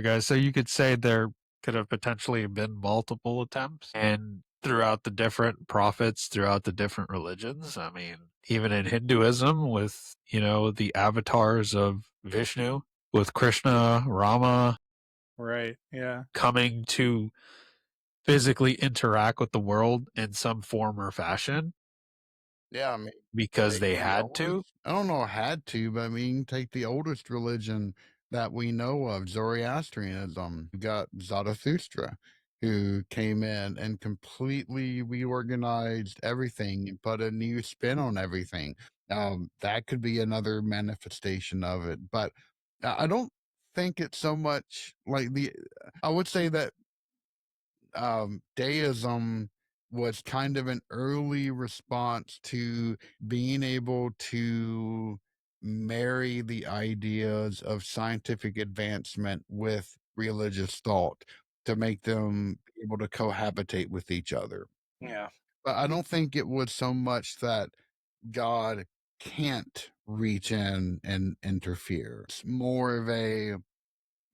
guys, so you could say there could have potentially been multiple attempts, and throughout the different prophets, throughout the different religions. I mean, even in Hinduism, with, you know, the avatars of Vishnu, with Krishna, Rama, right, yeah, coming to physically interact with the world in some form or fashion Yeah, I mean, because they take the had to. oldest, I don't know, had to, but I mean, take the oldest religion that we know of, Zoroastrianism. You got Zarathustra, who came in and completely reorganized everything and put a new spin on everything. That could be another manifestation of it, but I don't think it's so much like I would say that deism was kind of an early response to being able to marry the ideas of scientific advancement with religious thought to make them able to cohabitate with each other. yeah, But I don't think it was so much that God can't reach in and interfere. It's more of a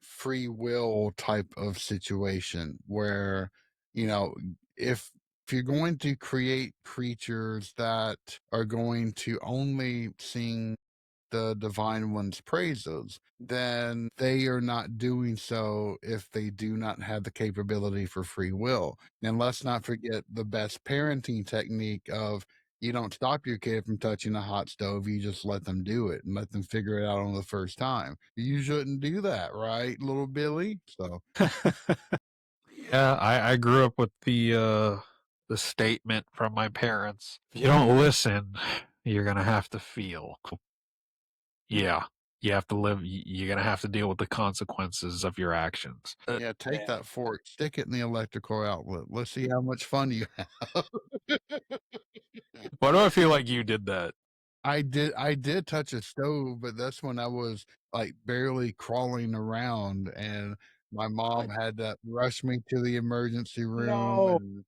free will type of situation where, you know, if if you're going to create creatures that are going to only sing the divine one's praises, then they are not doing so if they do not have the capability for free will. And let's not forget the best parenting technique of, you don't stop your kid from touching a hot stove, you just let them do it and let them figure it out on the first time. You shouldn't do that, right, little Billy? So Yeah, I grew up with the statement from my parents: if you don't listen, you're gonna have to feel. Yeah, you have to live. You're gonna have to deal with the consequences of your actions. yeah, take that fork, stick it in the electrical outlet. Let's see how much fun you have. Why do I feel like you did that? I did touch a stove, but that's when I was like barely crawling around, and my mom What? had to rush me to the emergency room, No, and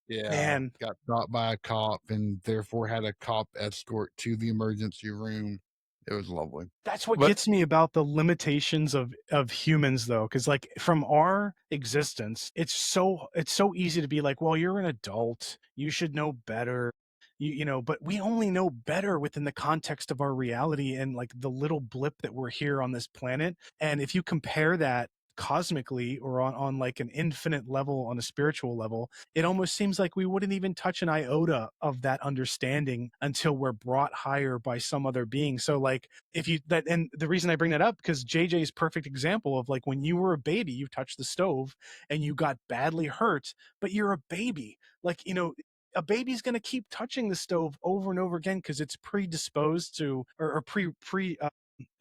yeah, man. got stopped by a cop, and therefore had a cop escort to the emergency room. It was lovely. That's what But gets me about the limitations of humans, though, because like from our existence, it's so easy to be like, well, you're an adult, you should know better, you know, but we only know better within the context of our reality and like the little blip that we're here on this planet. And if you compare that cosmically or on like an infinite level, on a spiritual level, it almost seems like we wouldn't even touch an iota of that understanding until we're brought higher by some other being. So like if you that and the reason I bring that up, because JJ's perfect example of like when you were a baby, you touched the stove and you got badly hurt, but you're a baby. Like, you know, a baby's going to keep touching the stove over and over again because it's predisposed to or pre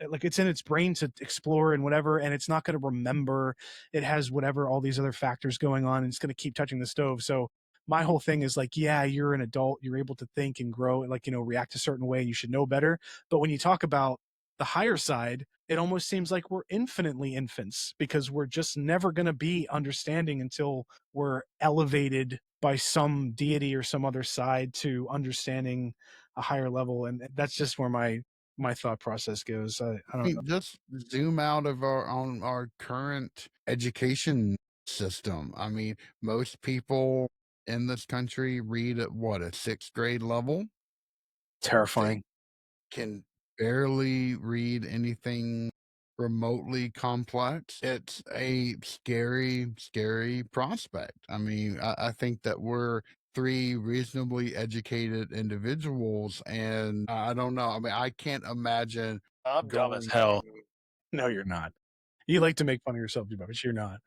like it's in its brain to explore and whatever, and it's not going to remember. It has whatever, all these other factors going on, and it's going to keep touching the stove. So my whole thing is like, yeah, you're an adult, you're able to think and grow and like, you know, react a certain way, and you should know better. But when you talk about the higher side, it almost seems like we're infinitely infants because we're just never going to be understanding until we're elevated by some deity or some other side to understanding a higher level. And that's just where my thought process goes. I I don't know. mean, just zoom out of our current education system. I mean, most people in this country read at what, a sixth grade level? They Terrifying. can barely read anything remotely complex. It's a scary, scary prospect. I mean, I think that we're three reasonably educated individuals, and I don't know. I mean, I can't imagine I'm dumb as going hell. to. No, you're not. You like to make fun of yourself, but you're not.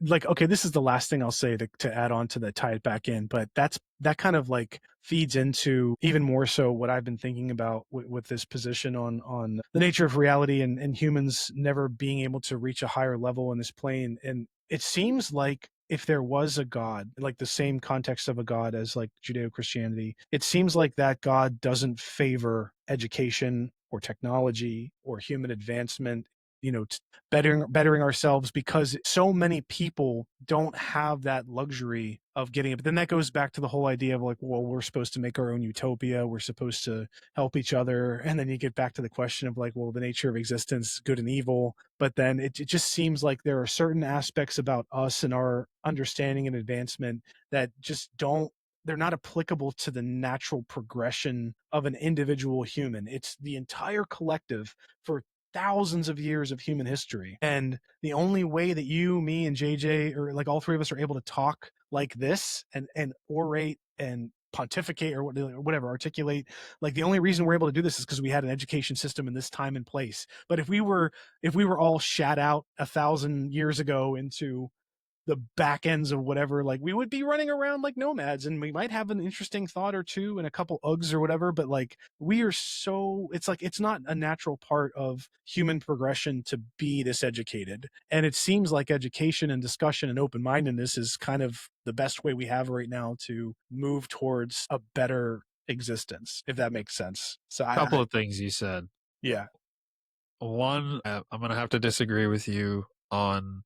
Like, okay, this is the last thing I'll say to add on to that, tie it back in, but that kind of like feeds into even more so what I've been thinking about with this position on the nature of reality and humans never being able to reach a higher level in this plane. And it seems like if there was a God, like the same context of a God as like Judeo-Christianity, it seems like that God doesn't favor education or technology or human advancement, you know, bettering ourselves, because so many people don't have that luxury of getting it. But then that goes back to the whole idea of like, well, we're supposed to make our own utopia, we're supposed to help each other, and then you get back to the question of like, well, the nature of existence, good and evil. But then it just seems like there are certain aspects about us and our understanding and advancement that just don't, they're not applicable to the natural progression of an individual human. It's the entire collective for thousands of years of human history. And the only way that you, me, and JJ, or like all three of us, are able to talk like this and orate and pontificate or whatever, articulate, like the only reason we're able to do this is because we had an education system in this time and place. But if we were all shat out 1,000 years ago into the back ends of whatever, like we would be running around like nomads, and we might have an interesting thought or two and a couple Uggs or whatever, but like we are so, it's like it's not a natural part of human progression to be this educated. And it seems like education and discussion and open-mindedness is kind of the best way we have right now to move towards a better existence, if that makes sense. So A couple of things you said. yeah. One, I'm going to have to disagree with you on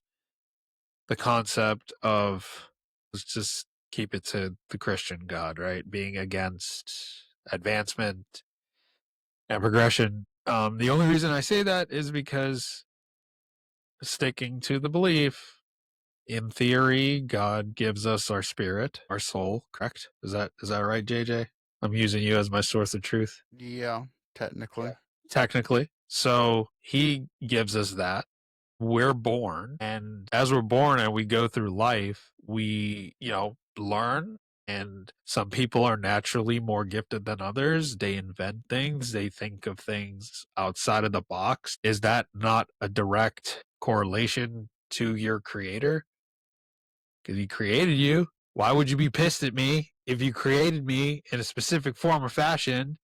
the concept of, let's just keep it to the Christian God, right? Being against advancement and progression. The only reason I say that is because, sticking to the belief, in theory, God gives us our spirit, our soul, correct? Is that right, JJ? I'm using you as my source of truth. Yeah, technically. Technically. So he gives us that. We're born, and as we're born and we go through life, we, learn. And some people are naturally more gifted than others. They invent things, they think of things outside of the box. Is that not a direct correlation to your creator? Because he created you. Why would you be pissed at me if you created me in a specific form or fashion,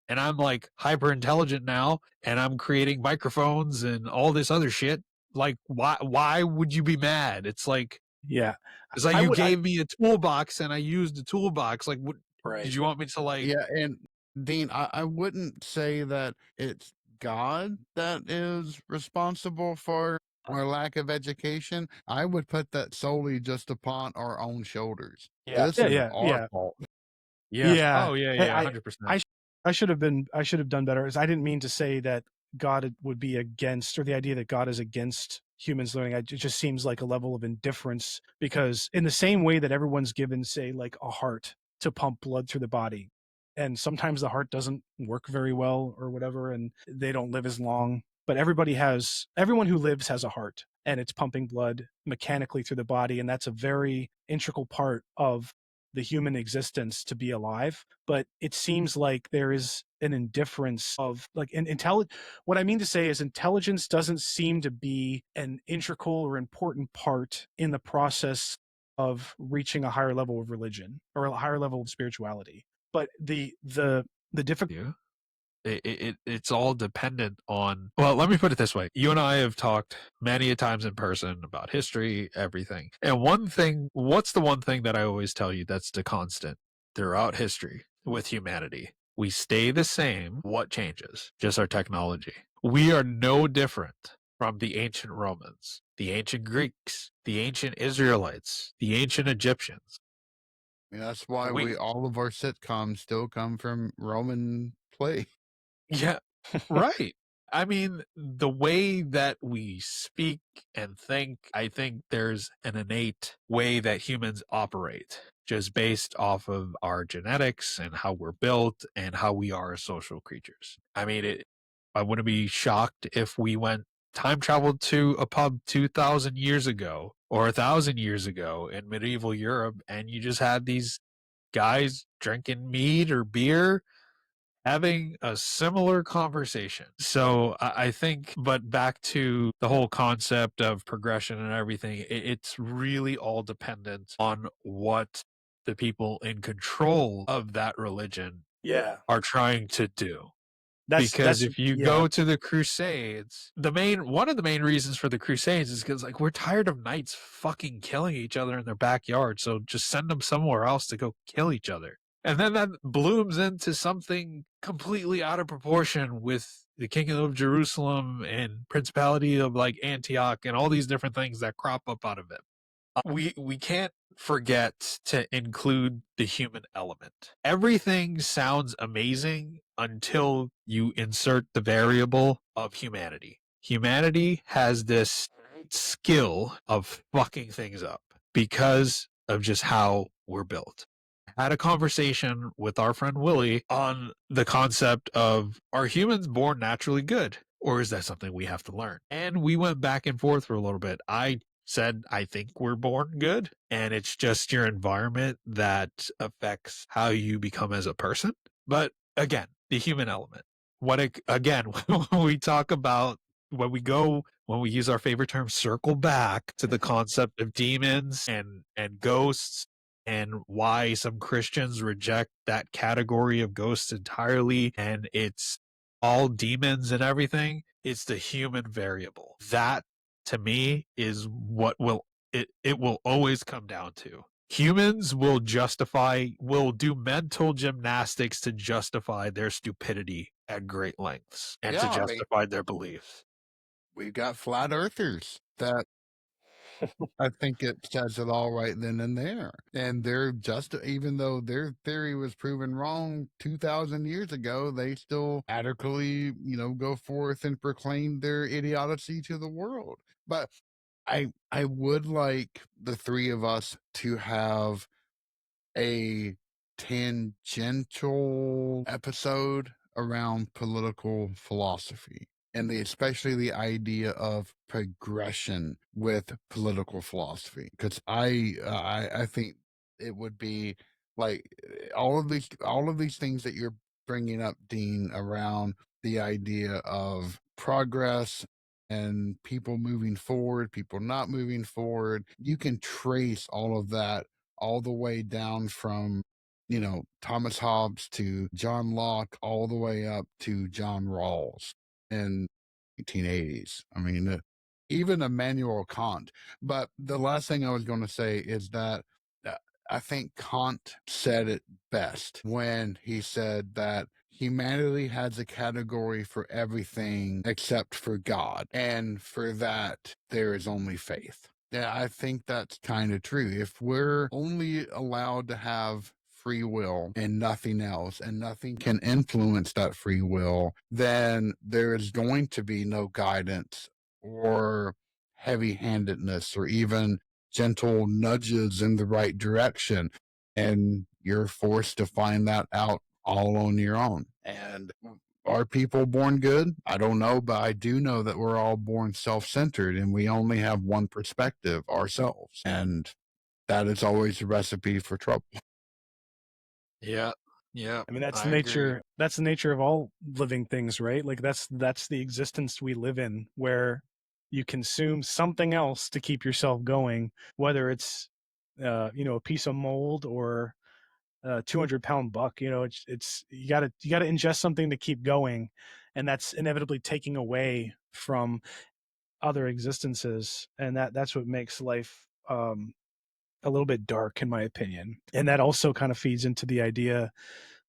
and I'm like hyper intelligent now, and I'm creating microphones and all this other shit? Like, why would you be mad? It's like Yeah. you gave me a toolbox and I used the toolbox. Like, what Right. did you want me to like? Yeah, and Dean, I wouldn't say that it's God that is responsible for our lack of education. I would put that solely just upon our own shoulders. Yeah, This yeah, is yeah, our yeah. fault. Yeah. Yeah. Oh yeah, Hey, yeah, 100%. I should have done better. As I didn't mean to say that God would be against, or the idea that God is against humans learning. It just seems like a level of indifference, because in the same way that everyone's given, say, like a heart to pump blood through the body, and sometimes the heart doesn't work very well or whatever, and they don't live as long. But everyone who lives has a heart, and it's pumping blood mechanically through the body, and that's a very integral part of the human existence to be alive. But it seems like there is an indifference of like an what I mean to say is intelligence doesn't seem to be an integral or important part in the process of reaching a higher level of religion or a higher level of spirituality. But the difficult You. It's all dependent on, well, let me put it this way. You and I have talked many a times in person about history, everything. And what's the one thing that I always tell you that's the constant throughout history with humanity? We stay the same. What changes? Just our technology. We are no different from the ancient Romans, the ancient Greeks, the ancient Israelites, the ancient Egyptians. I mean, that's why We, all of our sitcoms still come from Roman play. yeah, right. I mean, the way that we speak and think, I think there's an innate way that humans operate just based off of our genetics and how we're built and how we are as social creatures. I mean, I wouldn't be shocked if we went time traveled to a pub 2,000 years ago or 1,000 years ago in medieval Europe, and you just had these guys drinking mead or beer having a similar conversation. So I think, but back to the whole concept of progression and everything, it's really all dependent on what the people in control of that religion yeah are trying to do. Because that's if you yeah go to the Crusades, one of the main reasons for the Crusades is because like we're tired of knights fucking killing each other in their backyard, so just send them somewhere else to go kill each other. And then that blooms into something completely out of proportion with the Kingdom of Jerusalem and Principality of like Antioch and all these different things that crop up out of it. We can't forget to include the human element. Everything sounds amazing until you insert the variable of humanity. Humanity has this skill of fucking things up because of just how we're built. I had a conversation with our friend Willie on the concept of, are humans born naturally good? Or is that something we have to learn? And we went back and forth for a little bit. I said, I think we're born good, and it's just your environment that affects how you become as a person. But again, the human element. Again, when we talk about, when we use our favorite term, circle back to the concept of demons and ghosts, and why some Christians reject that category of ghosts entirely, and it's all demons and everything. It's the human variable. That to me is what it will always come down to. Humans will do mental gymnastics to justify their stupidity at great lengths and to Yeah, I mean, justify their beliefs. we've got flat earthers that I think it says it all right then and there. And they're just, even though their theory was proven wrong 2,000 years ago, they still adequately, go forth and proclaim their idiocy to the world. But I would like the three of us to have a tangential episode around political philosophy, and especially the idea of progression with political philosophy, because I think it would be like all of these things that you're bringing up, Dean, around the idea of progress and people moving forward, people not moving forward. You can trace all of that all the way down from, Thomas Hobbes to John Locke, all the way up to John Rawls in 1880s. I mean, even Immanuel Kant. But the last thing I was going to say is that uh, I think Kant said it best when he said that humanity has a category for everything except for God. And for that, there is only faith. Yeah, I think that's kind of true. If we're only allowed to have free will and nothing else, and nothing can influence that free will, then there is going to be no guidance or heavy handedness or even gentle nudges in the right direction. And you're forced to find that out all on your own. And are people born good? I don't know, but I do know that we're all born self-centered and we only have one perspective, ourselves. And that is always a recipe for trouble. Yeah. Yeah. I mean, that's I the agree. nature. That's the nature of all living things, right? Like that's the existence we live in, where you consume something else to keep yourself going, whether it's a piece of mold or a 200-pound buck. It's you gotta ingest something to keep going, and that's inevitably taking away from other existences, and that's what makes life a little bit dark, in my opinion. And that also kind of feeds into the idea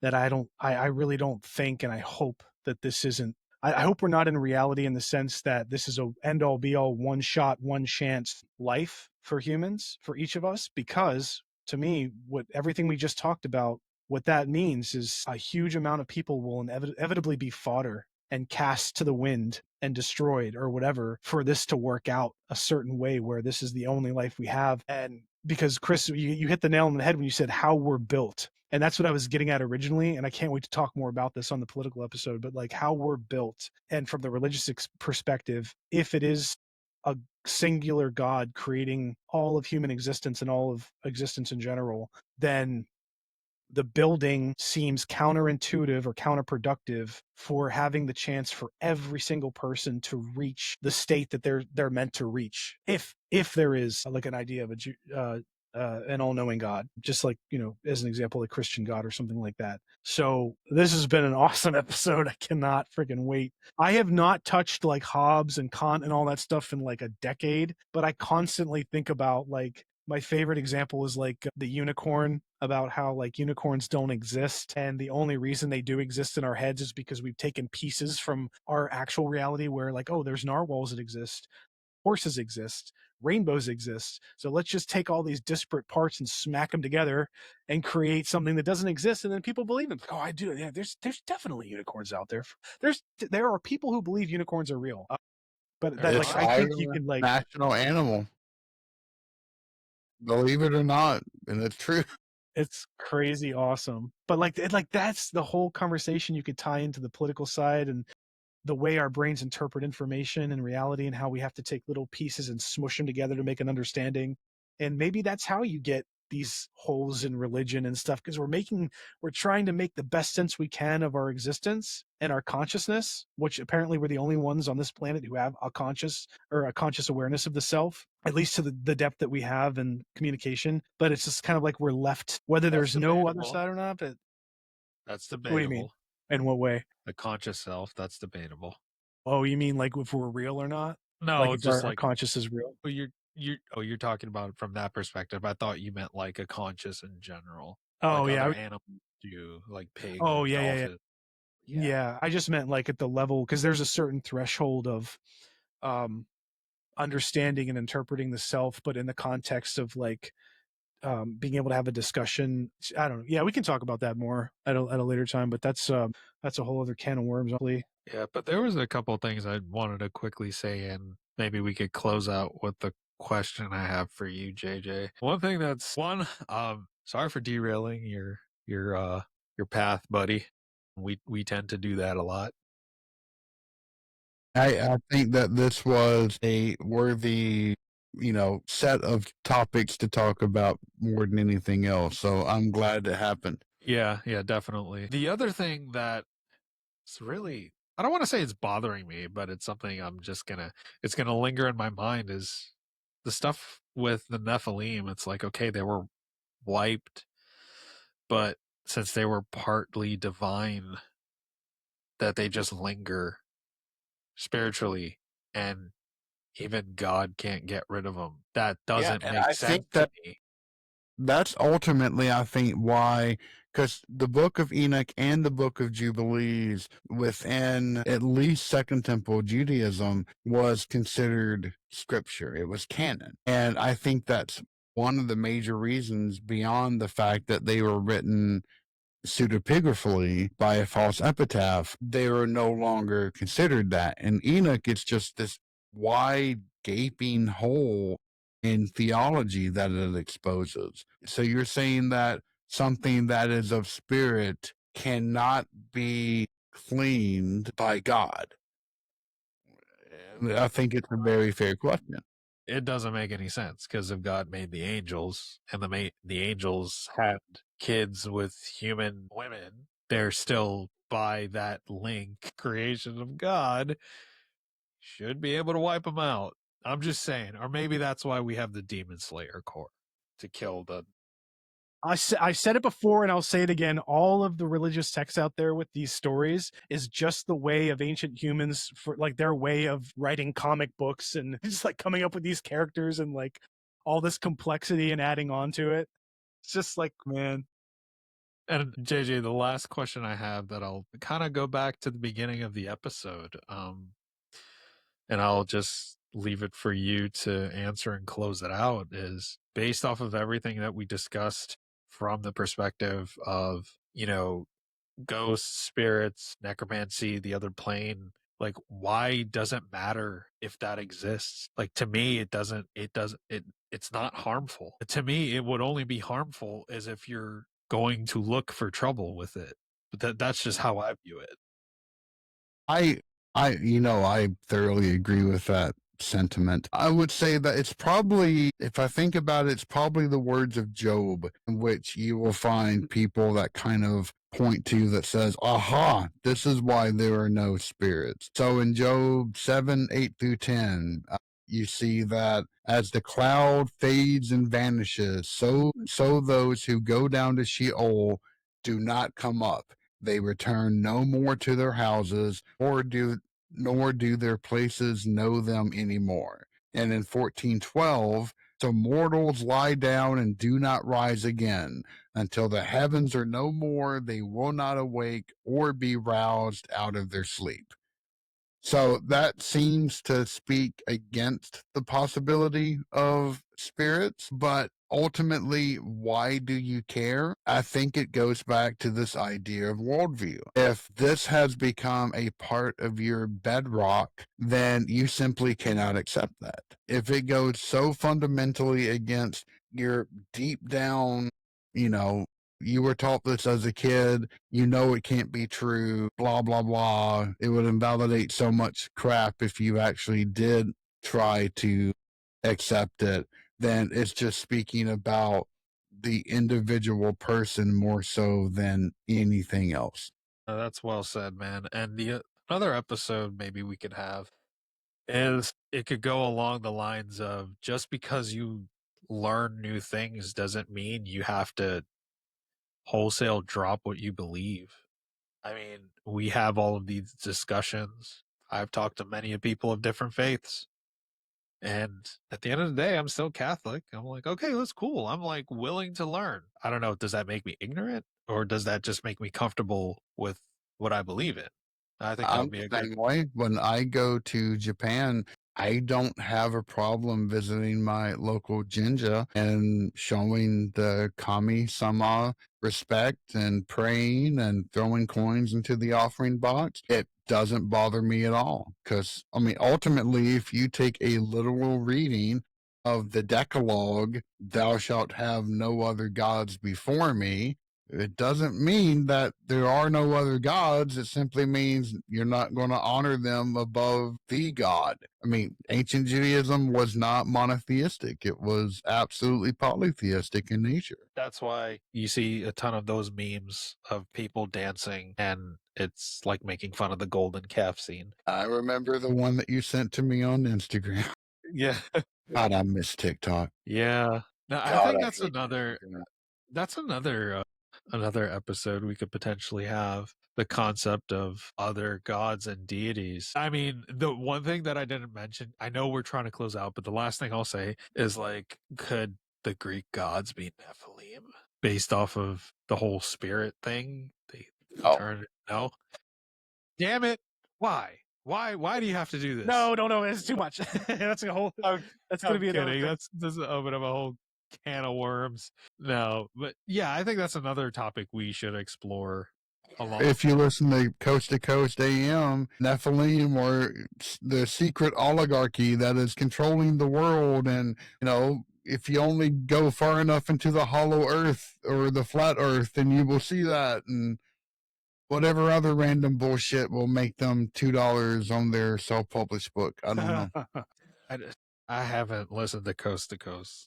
that I really don't think, and I hope that this isn't, I hope we're not in reality in the sense that this is a end all be all, one shot, one chance life for humans, for each of us, because to me, what everything we just talked about, what that means is a huge amount of people will inevitably be fodder and cast to the wind and destroyed or whatever for this to work out a certain way where this is the only life we have. And because Chris, you hit the nail on the head when you said how we're built. And that's what I was getting at originally. And I can't wait to talk more about this on the political episode, but like how we're built. And from the religious perspective, if it is a singular God creating all of human existence and all of existence in general, then the building seems counterintuitive or counterproductive for having the chance for every single person to reach the state that they're meant to reach. If there is like an idea of an all-knowing God, just like, as an example, a Christian God or something like that. So this has been an awesome episode. I cannot freaking wait. I have not touched like Hobbes and Kant and all that stuff in like a decade, but I constantly think about like my favorite example is like the unicorn, about how like unicorns don't exist. And the only reason they do exist in our heads is because we've taken pieces from our actual reality where like, oh, there's narwhals that exist, horses exist, rainbows exist. So let's just take all these disparate parts and smack them together and create something that doesn't exist. And then people believe them. Like, oh, I do. Yeah, there's definitely unicorns out there. There are people who believe unicorns are real. But that, It's like, I think you our can like, national animal, believe it or not, and it's true. it's crazy awesome. But like that's the whole conversation you could tie into the political side and the way our brains interpret information and reality and how we have to take little pieces and smush them together to make an understanding. And maybe that's how you get these holes in religion and stuff, because we're trying to make the best sense we can of our existence and our consciousness, which apparently we're the only ones on this planet who have a conscious awareness of the self, at least to the depth that we have in communication. But it's just kind of like we're left, whether there's no other side or not. But That's what do you mean? debatable. In what way? The conscious self, that's debatable. Oh, you mean like if we're real or not? No, Like if just our like conscious is real? you're talking about it from that perspective. I thought you meant like a conscious in general. Oh, Like yeah. other animals do, like pigs Oh, and yeah. dolphins. Yeah. I just meant like at the level, because there's a certain threshold of understanding and interpreting the self, but in the context of like being able to have a discussion. I don't know. Yeah, we can talk about that more at a later time, but that's a whole other can of worms. Yeah, but there was a couple of things I wanted to quickly say, and maybe we could close out with the question I have for you, JJ. Sorry for derailing your path, buddy. We tend to do that a lot. I think that this was a worthy, set of topics to talk about more than anything else. So I'm glad it happened. Yeah, definitely. The other thing that I don't want to say it's bothering me, but it's something it's gonna linger in my mind is the stuff with the Nephilim. It's like, okay, they were wiped, but since they were partly divine, that they just linger spiritually, and even God can't get rid of them. That doesn't make sense to me. That's ultimately, I think, why because the book of Enoch and the book of Jubilees within at least Second Temple Judaism was considered scripture. It was canon. And I think that's one of the major reasons, beyond the fact that they were written pseudepigraphally by a false epitaph, they were no longer considered that. And Enoch, it's just this wide gaping hole in theology that it exposes. So you're saying that something that is of spirit cannot be cleaned by God? I think it's a very fair question. It doesn't make any sense, because if God made the angels and the angels had kids with human women, they're still, by that link, creation of God, should be able to wipe them out. I'm just saying. Or maybe that's why we have the Demon Slayer Corps, to kill the... I said it before and I'll say it again. All of the religious texts out there with these stories is just the way of ancient humans, for like their way of writing comic books and just like coming up with these characters and like all this complexity and adding on to it. It's just like, man. And JJ, the last question I have, that I'll kind of go back to the beginning of the episode, and I'll just leave it for you to answer and close it out, is based off of everything that we discussed from the perspective of, ghosts, spirits, necromancy, the other plane. Like, why does it matter if that exists? Like, to me, it's not harmful. To me, it would only be harmful as if you're going to look for trouble with it. But that's just how I view it. I thoroughly agree with that sentiment. I would say that it's probably, if I think about it, it's probably the words of Job, in which you will find people that kind of point to that says, aha, this is why there are no spirits. So in Job 7, 8 through 10, you see that as the cloud fades and vanishes, so those who go down to Sheol do not come up. They return no more to their houses, nor do their places know them anymore. And in 14:12, so mortals lie down and do not rise again. Until the heavens are no more, they will not awake or be roused out of their sleep. So that seems to speak against the possibility of spirits, but ultimately, why do you care? I think it goes back to this idea of worldview. If this has become a part of your bedrock, then you simply cannot accept that. If it goes so fundamentally against your deep down, you were taught this as a kid, it can't be true, blah, blah, blah. It would invalidate so much crap if you actually did try to accept it. Then it's just speaking about the individual person more so than anything else. That's well said, man. And the another episode maybe we could have is, it could go along the lines of, just because you learn new things doesn't mean you have to wholesale drop what you believe. I mean, we have all of these discussions. I've talked to many people of different faiths. And at the end of the day, I'm still Catholic. I'm like, okay, that's cool. I'm like willing to learn. I don't know. Does that make me ignorant, or does that just make me comfortable with what I believe in? I think that I'm would be the a good... same way. When I go to Japan, I don't have a problem visiting my local jinja and showing the kami-sama respect and praying and throwing coins into the offering box. It doesn't bother me at all. Because, ultimately, if you take a literal reading of the Decalogue, thou shalt have no other gods before me, it doesn't mean that there are no other gods. It simply means you're not going to honor them above the God. Ancient Judaism was not monotheistic. It was absolutely polytheistic in nature. That's why you see a ton of those memes of people dancing, and it's like making fun of the golden calf scene. I remember the one that you sent to me on Instagram. Yeah. God, I miss TikTok. Yeah. No, I God, think I that's hate another... Instagram. That's another episode we could potentially have, the concept of other gods and deities. I mean, the one thing that I didn't mention, I know we're trying to close out, but the last thing I'll say is, like, could the Greek gods be Nephilim? based off of the whole spirit thing. They Oh, turned no. Damn it! Why? Why do you have to do this? No, it's too much. That's a whole. I'm, That's going to I'm be another kidding. thing. That's open up a whole can of worms. No, but yeah, I think that's another topic we should explore. Along. if you listen to Coast AM, Nephilim or the secret oligarchy that is controlling the world, and if you only go far enough into the hollow earth or the flat earth, then you will see that, and whatever other random bullshit will make them $2 on their self-published book. I don't know. I haven't listened to Coast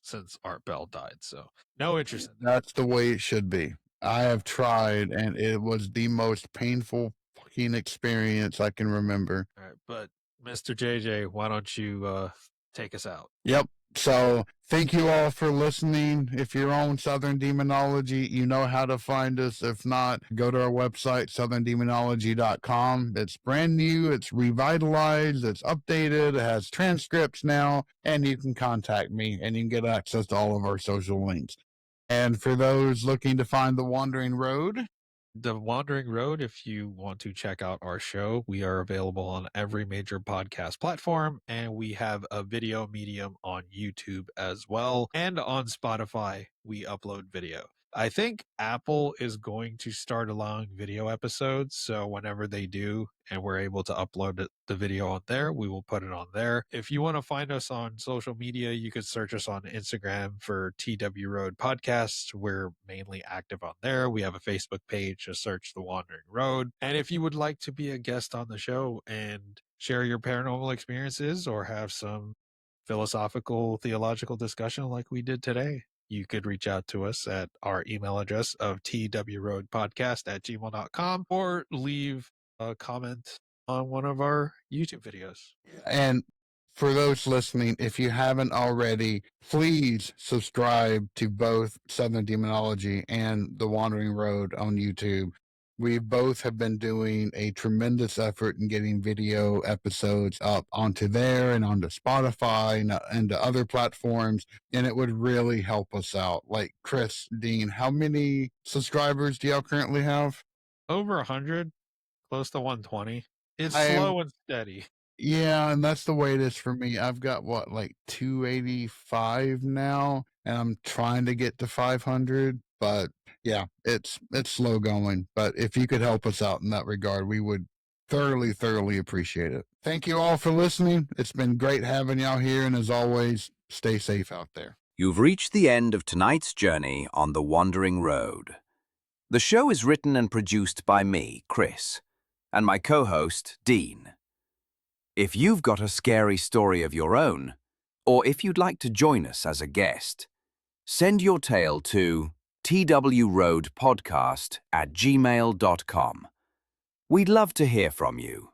since Art Bell died, so no interest in that. That's the way it should be. I have tried, and it was the most painful fucking experience I can remember. All right, but Mr. JJ, why don't you take us out? Yep. So thank you all for listening. If you're on Southern Demonology, you know how to find us. If not, go to our website, southerndemonology.com. It's brand new, it's revitalized, it's updated, it has transcripts now, and you can contact me and you can get access to all of our social links. And for those looking to find the Wandering Road, The Wandering Road, if you want to check out our show, we are available on every major podcast platform, and we have a video medium on YouTube as well. And on Spotify, we upload video. I think Apple is going to start allowing video episodes. So whenever they do, and we're able to upload the video on there, we will put it on there. If you want to find us on social media, you could search us on Instagram for TW Road Podcast. We're mainly active on there. We have a Facebook page, just search The Wandering Road. And if you would like to be a guest on the show and share your paranormal experiences or have some philosophical, theological discussion like we did today, you could reach out to us at our email address of twroadpodcast@gmail.com or leave a comment on one of our YouTube videos. and for those listening, if you haven't already, please subscribe to both Southern Demonology and The Wandering Road on YouTube. We both have been doing a tremendous effort in getting video episodes up onto there and onto Spotify and to other platforms, and it would really help us out. Like Chris, Dean, how many subscribers do y'all currently have? Over 100, close to 120. It's I am- slow and steady. Yeah, and that's the way it is for me. I've got like 285 now, and I'm trying to get to 500, but yeah, it's slow going. But if you could help us out in that regard, we would thoroughly appreciate it. Thank you all for listening. It's been great having y'all here, and as always, stay safe out there. You've reached the end of tonight's journey on The Wandering Road. The show is written and produced by me, Chris, and my co-host, Dean. If you've got a scary story of your own, or if you'd like to join us as a guest, send your tale to twroadpodcast@gmail.com. We'd love to hear from you.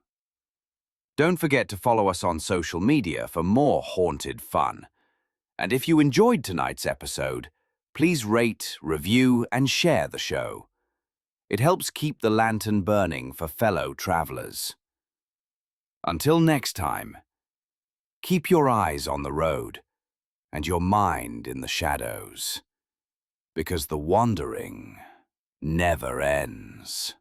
Don't forget to follow us on social media for more haunted fun. And if you enjoyed tonight's episode, please rate, review, and share the show. It helps keep the lantern burning for fellow travelers. Until next time, keep your eyes on the road and your mind in the shadows, because the wandering never ends.